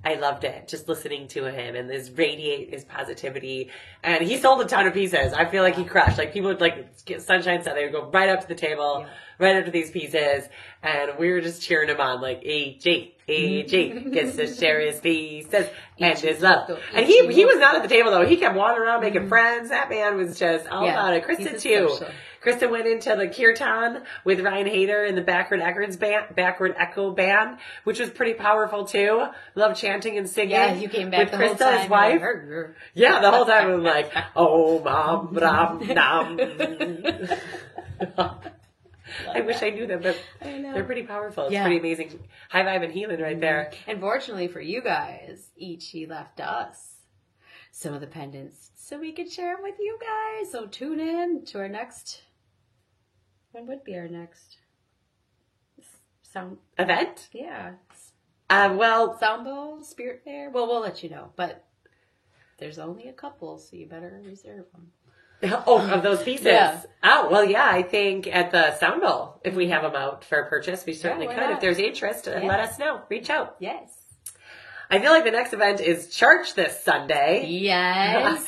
I loved it. Just listening to him and his positivity. And he sold a ton of pieces. I feel like he crushed. Like people would like get Sunshine said they would go right up to the table, right up to these pieces. And we were just cheering him on like AG gets to share his pieces and his love. And he was not at the table though. He kept wandering around making friends. That man was just all about it. Kristen he's too. social. Kristen went into the kirtan with Ryan Hayter in the Backward Echo band, which was pretty powerful too. Love chanting and singing. yeah, you came back with the whole Krista, time. his wife. You're like, "Rrr." Yeah, the whole time I was like, oh, mom, ram, nam. I wish I knew them, but I know. they're pretty powerful. It's Yeah. pretty amazing. High vibe and healing right there. And fortunately for you guys, Ichi left us some of the pendants so we could share them with you guys. So tune in to our next. When would be our next sound Event? Yeah, Well, Sound Bowl, Spirit Fair. Well, we'll let you know, but there's only a couple, so you better reserve them. of those pieces. Yeah. Oh, well, yeah, I think at the Sound Bowl, if we have them out for purchase, we certainly why could. not? If there's interest, Yeah. let us know. Reach out. Yes. I feel like the next event is church this Sunday. Yes.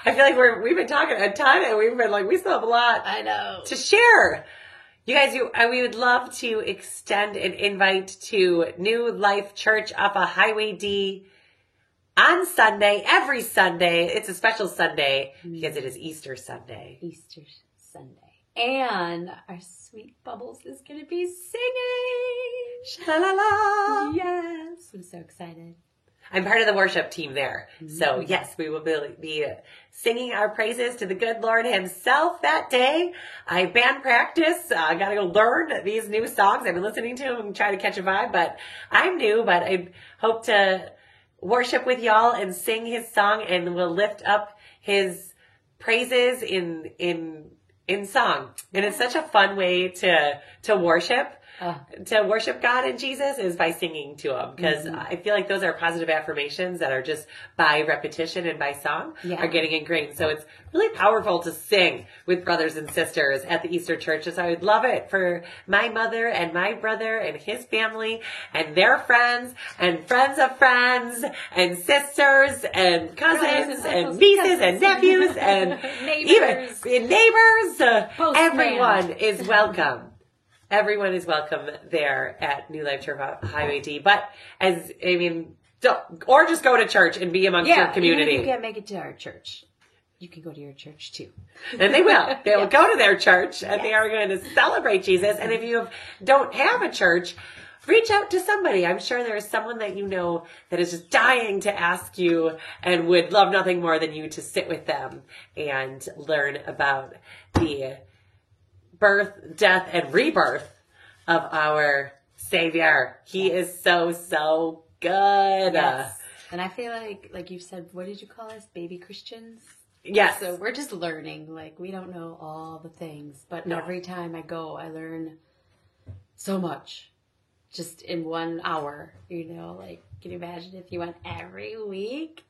I feel like we've been talking a ton and we've been like, we still have a lot I know. to share. You guys, we would love to extend an invite to New Life Church off of Highway D on Sunday, every Sunday. It's a special Sunday because it is Easter Sunday. Easter Sunday. And our sweet Bubbles is going to be singing. Sha-la-la. Yes. I'm so excited. I'm part of the worship team there. So yes, we will be singing our praises to the good Lord himself that day. I band practice. I got to go learn these new songs. I've been listening to them and try to catch a vibe, but I'm new, but I hope to worship with y'all and sing his song and we'll lift up his praises in song. And it's such a fun way to worship. To worship God and Jesus is by singing to him because I feel like those are positive affirmations that are just by repetition and by song are getting ingrained. So it's really powerful to sing with brothers and sisters at the Easter church. So I would love it for my mother and my brother and his family and their friends and friends of friends and sisters and cousins and nieces and nephews and Neighbors. even neighbors. Postman. Everyone is welcome. Everyone is welcome there at New Life Church Highway D. But or just go to church and be amongst your community. Even if you can't make it to our church, you can go to your church too. And they will. They will go to their church and they are going to celebrate Jesus. And if you don't have a church, reach out to somebody. I'm sure there is someone that you know that is just dying to ask you and would love nothing more than you to sit with them and learn about the birth, death, and rebirth of our Savior. He is so, so good. Yes. And I feel like you said, what did you call us? Baby Christians? Yes. So we're just learning. Like, we don't know all the things. But every time I go, I learn so much. Just in 1 hour, like, can you imagine if you went every week?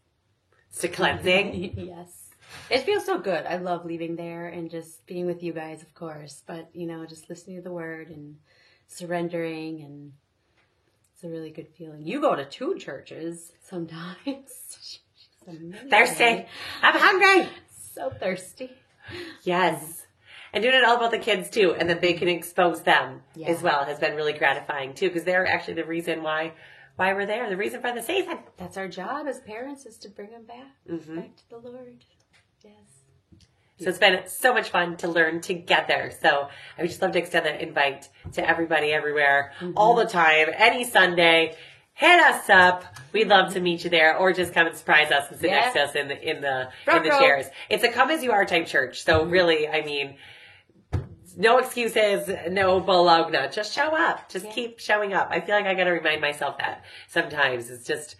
It's a cleansing. Yes. It feels so good. I love leaving there and just being with you guys, of course. But, just listening to the word and surrendering, and it's a really good feeling. You go to 2 churches sometimes. Thirsty. I'm hungry. So thirsty. Yes. And doing it all about the kids too, and that they can expose them as well has been really gratifying too, because they're actually the reason why we're there, the reason for the season. That's our job as parents, is to bring them back to the Lord. Yes. So it's been so much fun to learn together. So I would just love to extend that invite to everybody everywhere, all the time, any Sunday. Hit us up. We'd love to meet you there, or just come and surprise us and sit next to us in the chairs. It's a come as you are type church. So really, I mean, no excuses, no bologna. Just show up. Just keep showing up. I feel like I got to remind myself that sometimes. It's just,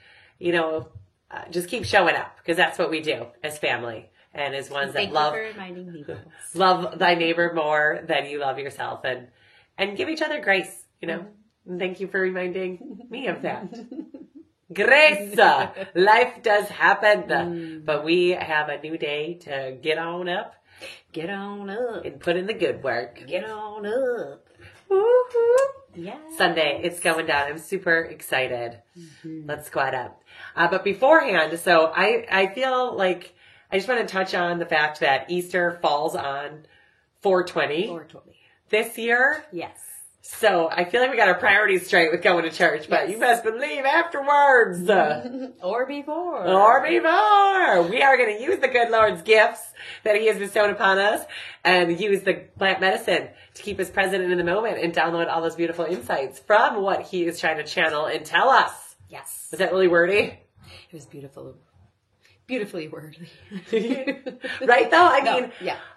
just keep showing up, because that's what we do as family and as ones that love. Thank you for reminding me. Love thy neighbor more than you love yourself, and give each other grace. And thank you for reminding me of that. Grace. Life does happen, but we have a new day to get on up. Get on up. And put in the good work. Get on up. Woo-hoo. Yeah. Sunday, it's going down. I'm super excited. Let's squat up. But beforehand, so I feel like I just want to touch on the fact that Easter falls on 4/20. 4/20. This year. Yes. So I feel like we got our priorities straight with going to church, but you best believe afterwards. Or before. We are going to use the good Lord's gifts that he has bestowed upon us and use the plant medicine to keep us present in the moment and download all those beautiful insights from what he is trying to channel and tell us. Yes. Was that really wordy? It was beautiful. Beautifully wordy. Right though? I mean,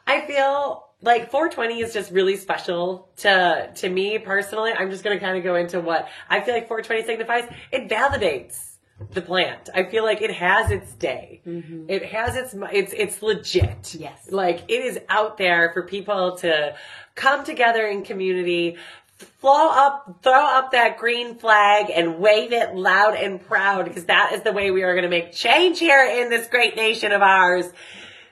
I feel like 4/20 is just really special to me personally. I'm just going to kind of go into what I feel like 4/20 signifies. It validates the plant. I feel like it has its day. It has it's legit. Yes. Like, it is out there for people to come together in community, throw up that green flag and wave it loud and proud, because that is the way we are going to make change here in this great nation of ours,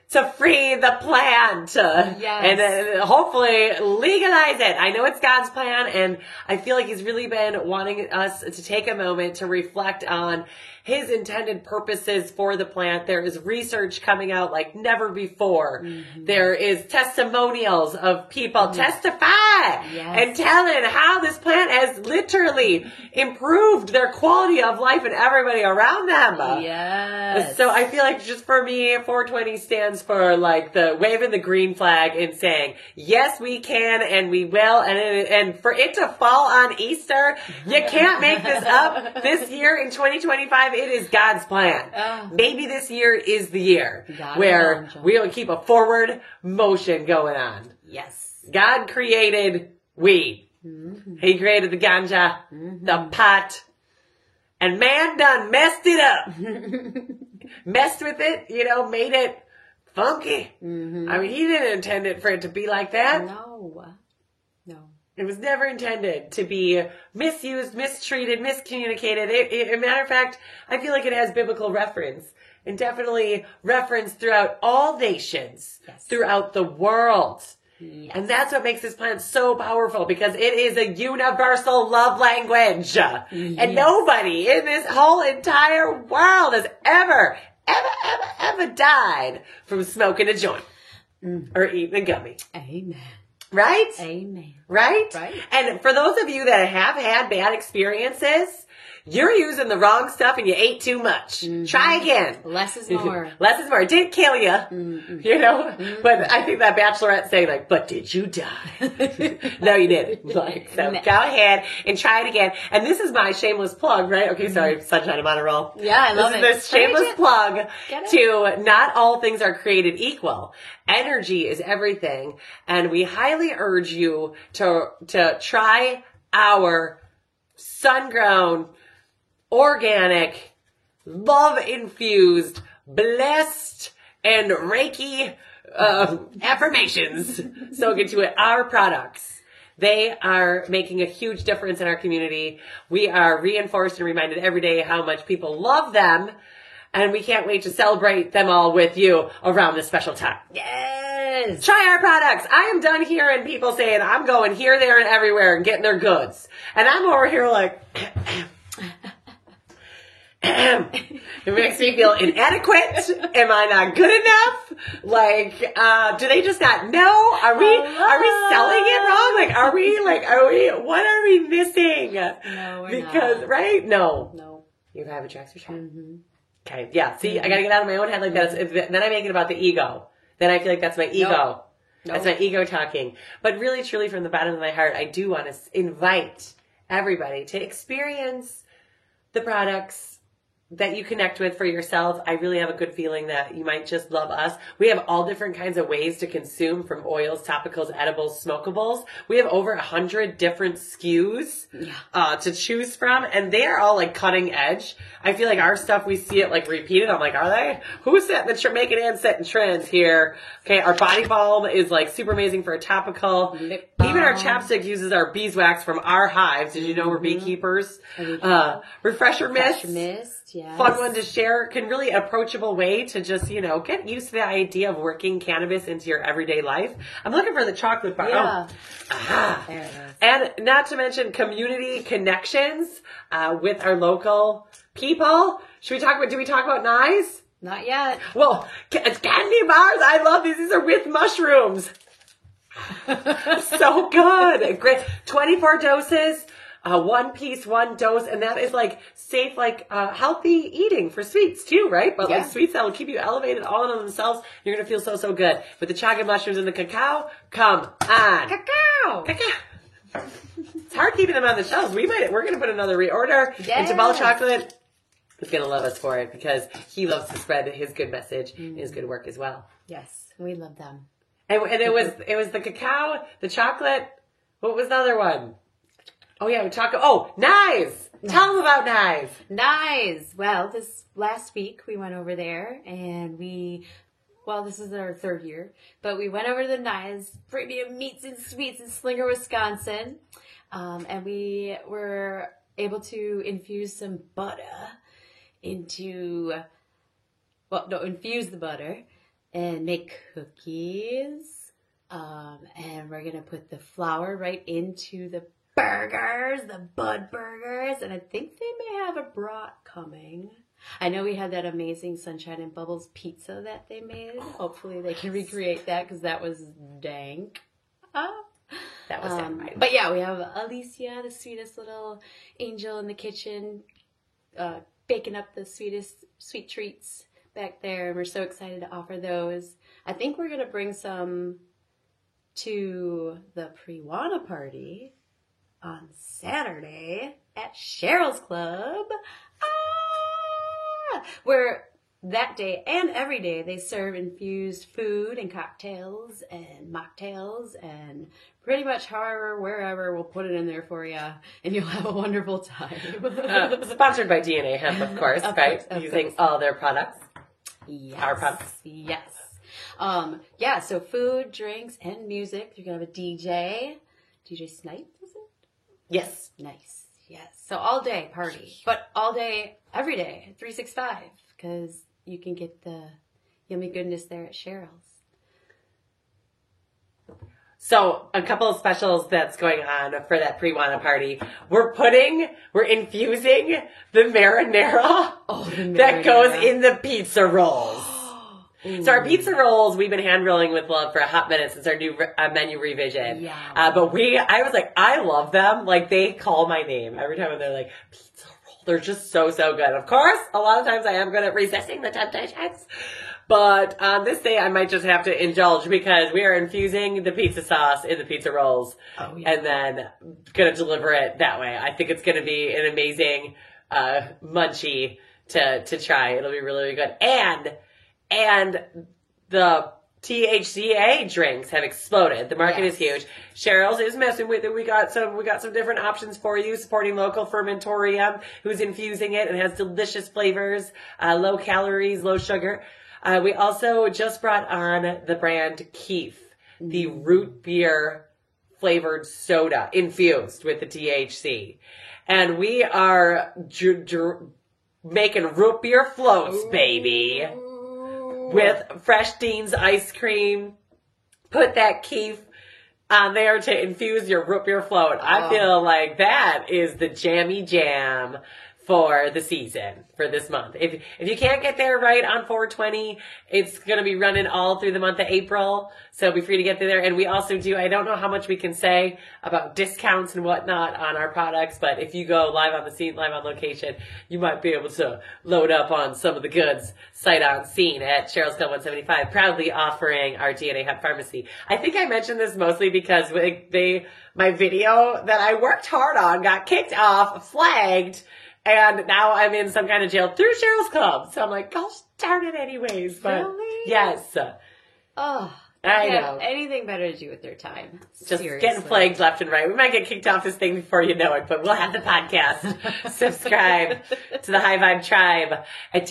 to free the plant and hopefully legalize it. I know it's God's plan, and I feel like he's really been wanting us to take a moment to reflect on his intended purposes for the plant. There is research coming out like never before. There is testimonials of people testify and telling how this plant has literally improved their quality of life and everybody around them. Yes. So I feel like, just for me, 4/20 stands for like the waving the green flag and saying, yes, we can and we will. And for it to fall on Easter, you can't make this up. This year in 2025, it is God's plan. Maybe this year is the year where we'll keep a forward motion going on. Yes. God created weed. He created the ganja, the pot, and man done messed it up. Messed with it, made it funky. I mean, he didn't intend it for it to be like that. No. It was never intended to be misused, mistreated, miscommunicated. As a matter of fact, I feel like it has biblical reference, and definitely reference throughout all nations, throughout the world. Yes. And that's what makes this plant so powerful, because it is a universal love language. And nobody in this whole entire world has ever died from smoking a joint or eating a gummy. Amen. Right? Amen. Right? Right. And for those of you that have had bad experiences, you're using the wrong stuff and you ate too much. Try again. Less is more. Less is more. It didn't kill you, but I think that Bachelorette saying like, but did you die? No, you didn't. Like, so go ahead and try it again. And this is my shameless plug, right? Okay, sorry, Sunshine, I'm on a roll. Yeah, I love it. This is shameless plug to not all things are created equal. Energy is everything. And we highly urge you to try our sun-grown, organic, love-infused, blessed, and Reiki affirmations. So get to it. Our products. They are making a huge difference in our community. We are reinforced and reminded every day how much people love them. And we can't wait to celebrate them all with you around this special time. Yes! Try our products. I am done hearing people saying I'm going here, there, and everywhere and getting their goods. And I'm over here like... It makes me feel inadequate. Am I not good enough? Like, do they just not know? Are we selling it wrong? What are we missing? No, we're because, not. Right? No. No. You have a Traxxer shot? Mm-hmm. Okay, yeah. See, I gotta get out of my own head like that. Then I make it about the ego. Then I feel like that's my ego. Nope. That's my ego talking. But really, truly, from the bottom of my heart, I do want to invite everybody to experience the products that you connect with for yourself. I really have a good feeling that you might just love us. We have all different kinds of ways to consume, from oils, topicals, edibles, smokables. We have over 100 different SKUs to choose from, and they are all like cutting edge. I feel like our stuff, we see it like repeated. I'm like, are they? Who's making and setting trends here? Okay, our body balm is like super amazing for a topical. Even our chapstick uses our beeswax from our hives. Did you know we're beekeepers? Refresher mist. Yes. Fun one to share. Can really approachable way to just, get used to the idea of working cannabis into your everyday life. I'm looking for the chocolate bar. Yeah. There it is. And not to mention community connections with our local people. Do we talk about Nyes? Not yet. Well, it's candy bars. I love these. These are with mushrooms. So good. Great. 24 doses. 1 piece, 1 dose, and that is like safe, like healthy eating for sweets too, right? But like sweets that will keep you elevated all in themselves. You're gonna feel so, so good. With the chaga mushrooms and the cacao, come on. Cacao. It's hard keeping them on the shelves. We're gonna put another reorder. And Jabal Chocolate is gonna love us for it because he loves to spread his good message and his good work as well. Yes, we love them. And it was the cacao, the chocolate. What was the other one? Oh, yeah, Nyes! Tell them about Nyes! Nyes! Well, this last week we went over there and this is our 3rd year, but we went over to the Nyes Premium Meats and Sweets in Slinger, Wisconsin, and we were able to infuse some butter infuse the butter and make cookies, and we're going to put the flour right into the burgers, the Bud Burgers, and I think they may have a brat coming. I know we had that amazing Sunshine and Bubbles pizza that they made. Hopefully they can recreate that because that was dank. That was dynamite. But yeah, we have Alicia, the sweetest little angel in the kitchen, baking up the sweet treats back there, and we're so excited to offer those. I think we're going to bring some to the Pre-Wana party on Saturday at Cheryl's Club, where that day and every day they serve infused food and cocktails and mocktails and pretty much wherever we'll put it in there for you, and you'll have a wonderful time. Sponsored by DNA Hemp, of course, right? Using all their products. Yes. Our products. Yes. So food, drinks, and music. You're going to have a DJ. DJ Snipe, is it? Yes. Nice. Yes. So all day party, but all day, every day, 365, because you can get the yummy goodness there at Cheryl's. So a couple of specials that's going on for that Pre-Wana party. We're infusing the marinara, that goes in the pizza rolls. So our pizza rolls, we've been hand rolling with love for a hot minute since our new menu revision. Yeah. I was like, I love them. Like, they call my name every time when they're like, pizza roll. They're just so, so good. Of course, a lot of times I am good at resisting the temptations. But on this day, I might just have to indulge because we are infusing the pizza sauce in the pizza rolls. Oh, yeah. And then going to deliver it that way. I think it's going to be an amazing munchie to try. It'll be really, really good. And the THCA drinks have exploded. The market is Yes. huge. Cheryl's is messing with it. We got some different options for you, supporting local fermentorium, who's infusing it and has delicious flavors, low calories, low sugar. We also just brought on the brand Keef, the root beer flavored soda infused with the THC. And we are making root beer floats, baby. With Fresh Dean's ice cream. Put that Keef on there to infuse your root beer float. I feel like that is the jammy jam for the season, for this month. If you can't get there right on 420, it's going to be running all through the month of April. So be free to get there. And we also do, I don't know how much we can say about discounts and whatnot on our products, but if you go live on the scene, live on location, you might be able to load up on some of the goods sight on scene at Cheryl's Club 175, proudly offering our DNA Hemp Pharmacy. I think I mentioned this mostly because my video that I worked hard on got kicked off, flagged, and now I'm in some kind of jail through Cheryl's Club. So I'm like, gosh darn it anyways. But Really? yes. Oh, I they have know. anything better to do with their time. Just Seriously. getting flagged left and right. We might get kicked off this thing before you know it, but we'll have the podcast. Subscribe to the High Vibe Tribe at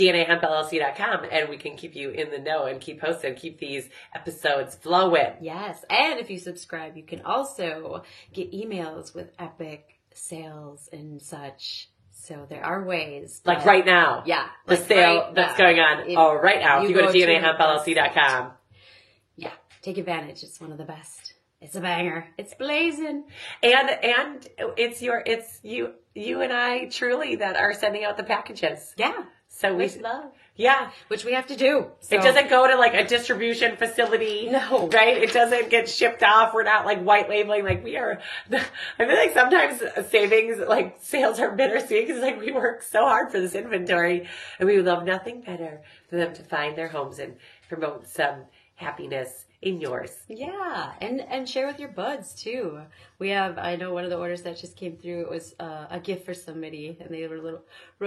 DNAHempLLC.com, and we can keep you in the know and keep posted, keep these episodes flowing. Yes, and if you subscribe, you can also get emails with epic sales and such. So there are ways. Like but- right now. Yeah. The like sale right that's now. going on right now. If you go to the DNAHempLLC.com. Yeah, take advantage. It's one of the best. It's a banger. It's blazing. And it's you and I truly that are sending out the packages. Yeah. So With love. yeah. Which we have to do. So. It doesn't go to like a distribution facility. No. Right? It doesn't get shipped off. We're not like white labeling like we are. I feel like sometimes savings, like sales are bittersweet because like we work so hard for this inventory and we would love nothing better for them to find their homes and promote some happiness in yours. Yeah, and share with your buds too. We have, I know one of the orders that just came through, it was a gift for somebody, and they wrote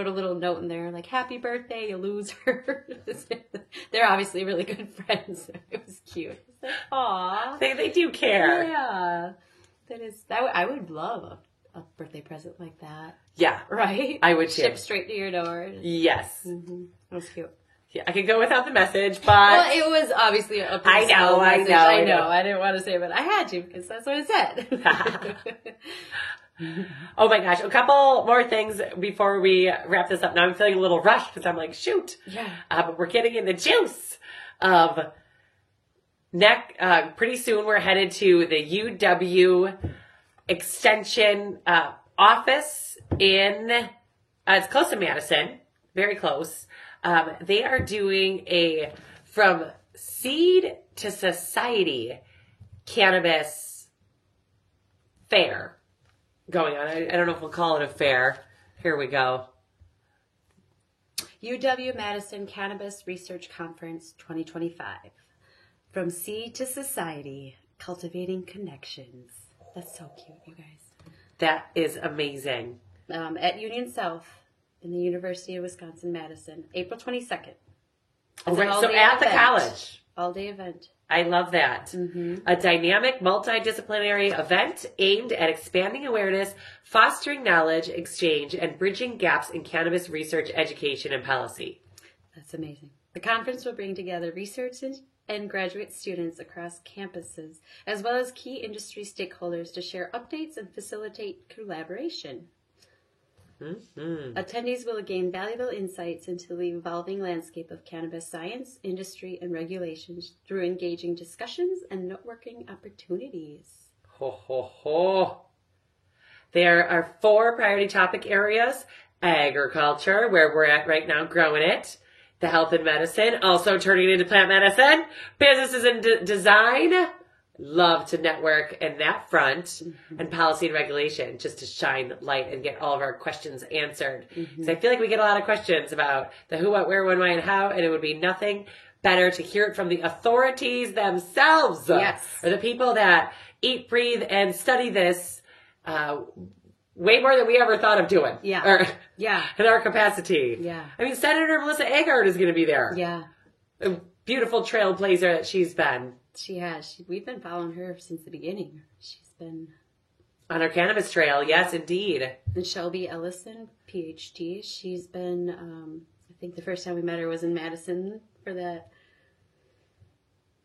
a little note in there like, "Happy birthday, you loser." They're obviously really good friends. It was cute. It's like, aw. They do care. Yeah. I would love a birthday present like that. Yeah. Right? I would too. Shipped straight to your door. Yes. Mm-hmm. That was cute. Yeah, I could go without the message, but Well, it was obviously a personal message. I I know. know. I didn't want to say it, but I had to because that's what it said. oh my gosh, a couple more things before we wrap this up. Now I'm feeling a little rushed because I'm like, shoot. Yeah. But we're getting in the juice of pretty soon we're headed to the UW Extension office in, it's close to Madison, very close. They are doing a From Seed to Society cannabis fair going on. I don't know if we'll call it a fair. Here we go. UW Madison Cannabis Research Conference 2025. From Seed to Society, Cultivating Connections. That's so cute, you guys. That is amazing. At Union South in the University of Wisconsin-Madison, April 22nd. Oh, It's an right. So all-day at the event. college. All-day event. I love that. Mm-hmm. A dynamic, multidisciplinary event aimed at expanding awareness, fostering knowledge exchange, and bridging gaps in cannabis research, education, and policy. That's amazing. The conference will bring together researchers and graduate students across campuses, as well as key industry stakeholders to share updates and facilitate collaboration. Mm-hmm. Attendees will gain valuable insights into the evolving landscape of cannabis science, industry, and regulations through engaging discussions and networking opportunities. Ho, ho, ho. There are 4 priority topic areas. Agriculture, where we're at right now growing it. The health and medicine, also turning it into plant medicine. Businesses and design. Love to network in that front. Mm-hmm. And policy and regulation, just to shine light and get all of our questions answered. Because I feel like we get a lot of questions about the who, what, where, when, why, and how, and it would be nothing better to hear it from the authorities themselves. Yes. Or the people that eat, breathe, and study this way more than we ever thought of doing. Yeah. Or Yeah. in our capacity. Yeah. I mean, Senator Melissa Agard is going to be there. Yeah. beautiful trailblazer that she's been. She has. We've been following her since the beginning. She's been on her cannabis trail. Yes, indeed. And Shelby Ellison, PhD. She's been, I think the first time we met her was in Madison for that.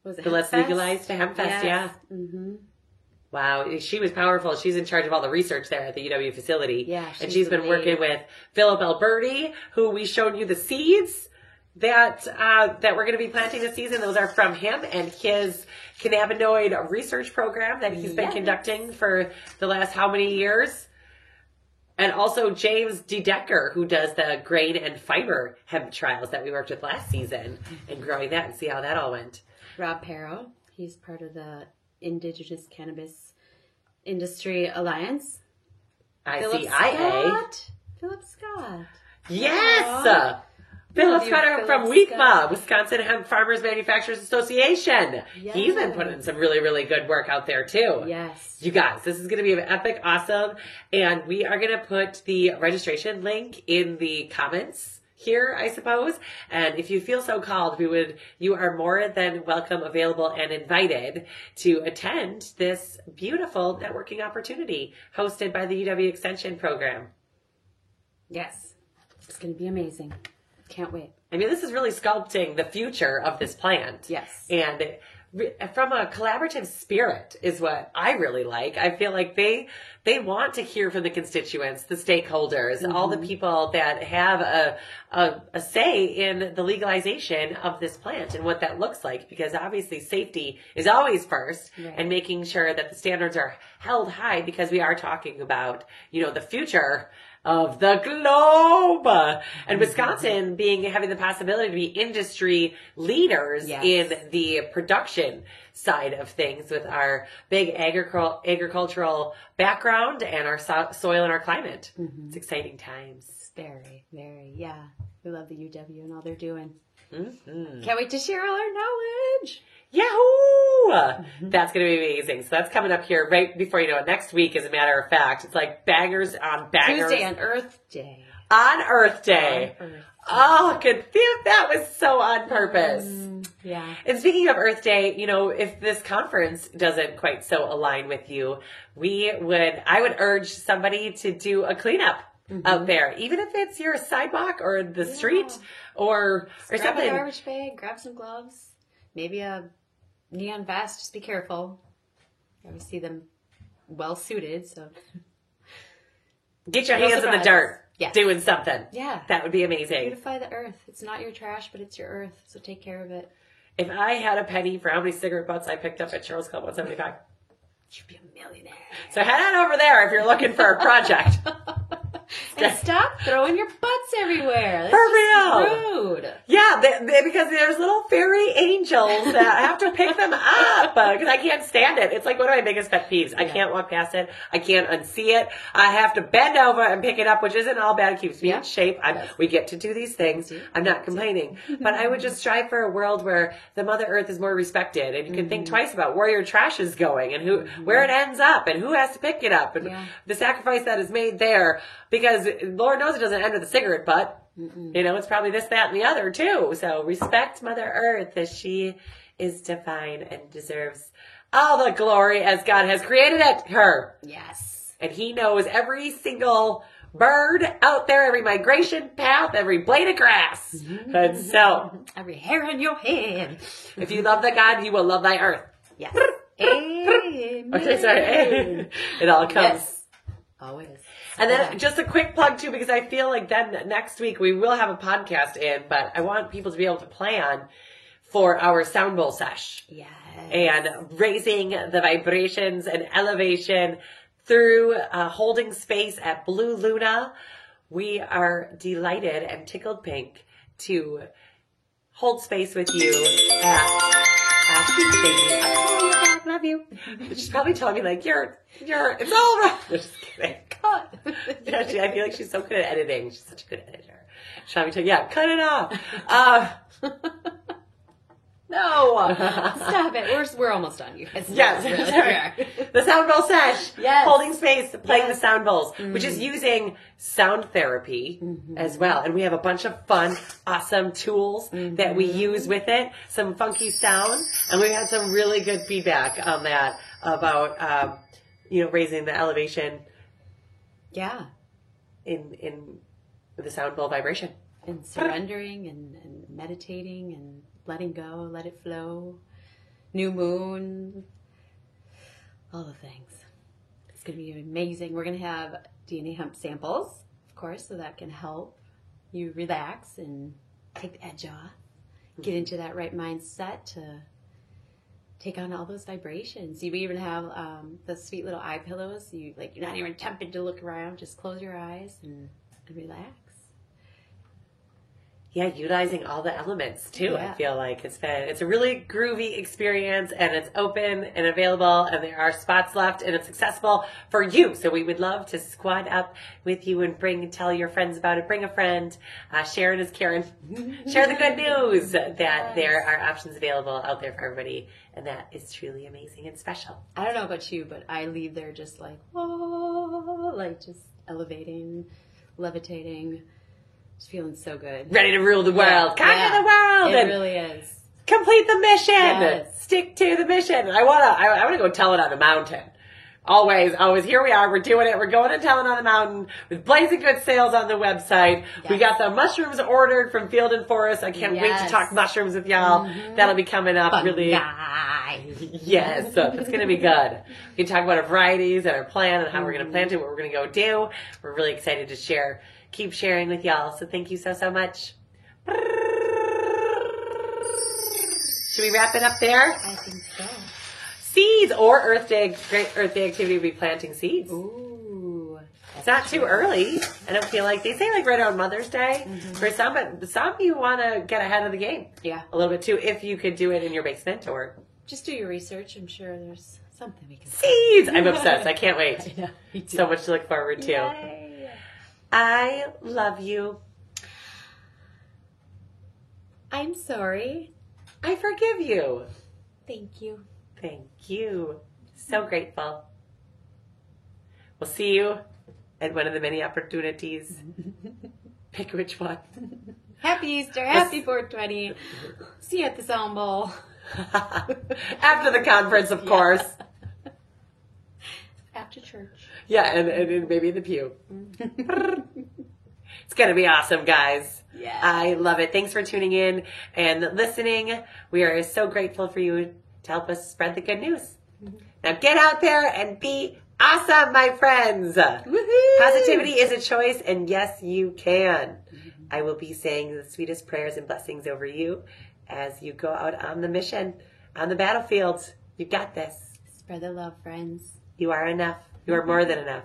Was it the Let's Hemp Fest? Legalize to Hemp Fest, Yes. yeah. Mm-hmm. Wow, she was powerful. She's in charge of all the research there at the UW facility. Yeah, and she's been working with Philip Alberti, who we showed you the seeds that we're going to be planting this season. Those are from him and his cannabinoid research program that he's been conducting for the last how many years. And also James DeDecker, who does the grain and fiber hemp trials that we worked with last season and growing that and see how that all went. Rob Perro, he's part of the Indigenous Cannabis Industry Alliance. ICIA. Philip Scott. Yes! Aww. Philip Scott from Philip WECMA, Scott. Wisconsin Hemp Farmers Manufacturers Association. Yes. He's been putting some really, really good work out there too. Yes. You guys, this is going to be epic, awesome. And we are going to put the registration link in the comments here, I suppose. And if you feel so called, you are more than welcome, available, and invited to attend this beautiful networking opportunity hosted by the UW Extension program. Yes. It's going to be amazing. Can't wait. I mean, this is really sculpting the future of this plant. Yes. And from a collaborative spirit is what I really like. I feel like they want to hear from the constituents, the stakeholders, all the people that have a say in the legalization of this plant and what that looks like, because obviously safety is always first, and making sure that the standards are held high, because we are talking about, the future of the globe, and Wisconsin having the possibility to be industry leaders in the production side of things with our big agricultural background and our soil and our climate. It's exciting times. Very, very, yeah. We love the UW and all they're doing. Can't wait to share all our knowledge. Yahoo! That's going to be amazing. So that's coming up here right before you know it. Next week, as a matter of fact. It's like bangers on bangers. Tuesday on Earth Day. On Earth Day. Oh, good. That was so on purpose. Yeah. And speaking of Earth Day, if this conference doesn't quite so align with you, I would urge somebody to do a cleanup out there, even if it's your sidewalk or the street or grab something. A garbage bag, grab some gloves, maybe a neon vest. Just be careful. I always see them well suited, so get your hands in the dirt. Yes. Doing something. Yeah. That would be amazing. Beautify the earth. It's not your trash, but it's your earth, so take care of it. If I had a penny for how many cigarette butts I picked up at Charles Club 175, you'd be a millionaire. So head on over there if you're looking for a project. And stop throwing your butts everywhere. That's for real. Rude. Yeah, because there's little fairy angels that have to pick them up because I can't stand it. It's like one of my biggest pet peeves. I can't walk past it. I can't unsee it. I have to bend over and pick it up, which isn't all bad. It keeps me in shape. We get to do these things. I'm not complaining. But I would just strive for a world where the Mother Earth is more respected, and you can think twice about where your trash is going and where it ends up and who has to pick it up and the sacrifice that is made there. Because Lord knows it doesn't end with a cigarette butt. It's probably this, that, and the other too. So respect Mother Earth as she is divine and deserves all the glory as God has created her. Yes. And He knows every single bird out there, every migration path, every blade of grass. And so, every hair on your head. If you love the God, you will love thy earth. Yes. Amen. Okay, sorry. It all comes. Yes. Always. And then just a quick plug too, because I feel like then next week we will have a podcast in, but I want people to be able to plan for our Sound Bowl sesh. Yes. And raising the vibrations and elevation through holding space at Blue Luna. We are delighted and tickled pink to hold space with you at love you. She's probably telling me like, it's all right. Just kidding. Cut. Yeah, I feel like she's so good at editing. She's such a good editor. She's probably telling me, cut it off. No, stop it. We're almost done, you guys. Yes, Really, sorry. The sound bowl sesh. Yes. Holding space, playing Yes. the sound bowls, which is using sound therapy as well. And we have a bunch of fun, awesome tools that we use with it. Some funky sound, and we had some really good feedback on that about raising the elevation. Yeah. In the sound bowl vibration. And surrendering and meditating and letting go, let it flow. New moon. All the things. It's going to be amazing. We're going to have DNA hemp samples, of course, so that can help you relax and take the edge off. Get into that right mindset to take on all those vibrations. We even have the sweet little eye pillows. You're not even tempted to look around. Just close your eyes and relax. Yeah, utilizing all the elements too. Yeah. I feel like it's a really groovy experience, and it's open and available, and there are spots left, and it's accessible for you. So we would love to squad up with you and tell your friends about it. Bring a friend. Sharon is Karen. Share the good news that there are options available out there for everybody, and that is truly amazing and special. I don't know about you, but I leave there just like, whoa, like just elevating, levitating. Just feeling so good. Ready to rule the world. Conquer the world. It really is. Complete the mission. Yes. Stick to the mission. I wanna go tell it on the mountain. Always. Here we are. We're doing it. We're going to tell it on the mountain with blazing good sales on the website. Yes. We got the mushrooms ordered from Field and Forest. I can't wait to talk mushrooms with y'all. That'll be coming up. Fun Really. guy. Yes, so it's going to be good. We can talk about our varieties and our plan and how we're going to plant it, what we're going to go do. We're really excited to keep sharing with y'all. So thank you so much. Should we wrap it up there? I think so. Seeds or Earth Day. Great Earth Day activity will be planting seeds. Ooh. It's not too early. I don't feel like they say right around Mother's Day for some, but some you want to get ahead of the game. Yeah. A little bit too, if you could do it in your basement or. Just do your research. I'm sure there's something we can Seeds! I'm obsessed. I can't wait. I know, me too. So much to look forward to. Yay. I love you. I'm sorry. I forgive you. Thank you. Thank you. So grateful. We'll see you at one of the many opportunities. Pick which one. Happy Easter. Happy 420. See you at the Sound Bowl. After the conference, of course. After church. Yeah, and maybe in the pew. It's going to be awesome, guys. Yeah. I love it. Thanks for tuning in and listening. We are so grateful for you to help us spread the good news. Now get out there and be awesome, my friends. Woohoo! Positivity is a choice, and yes, you can. I will be saying the sweetest prayers and blessings over you as you go out on the mission, on the battlefield. You got this. Spread the love, friends. You are enough. You are more than enough.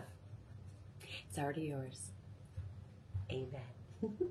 It's already yours. Amen.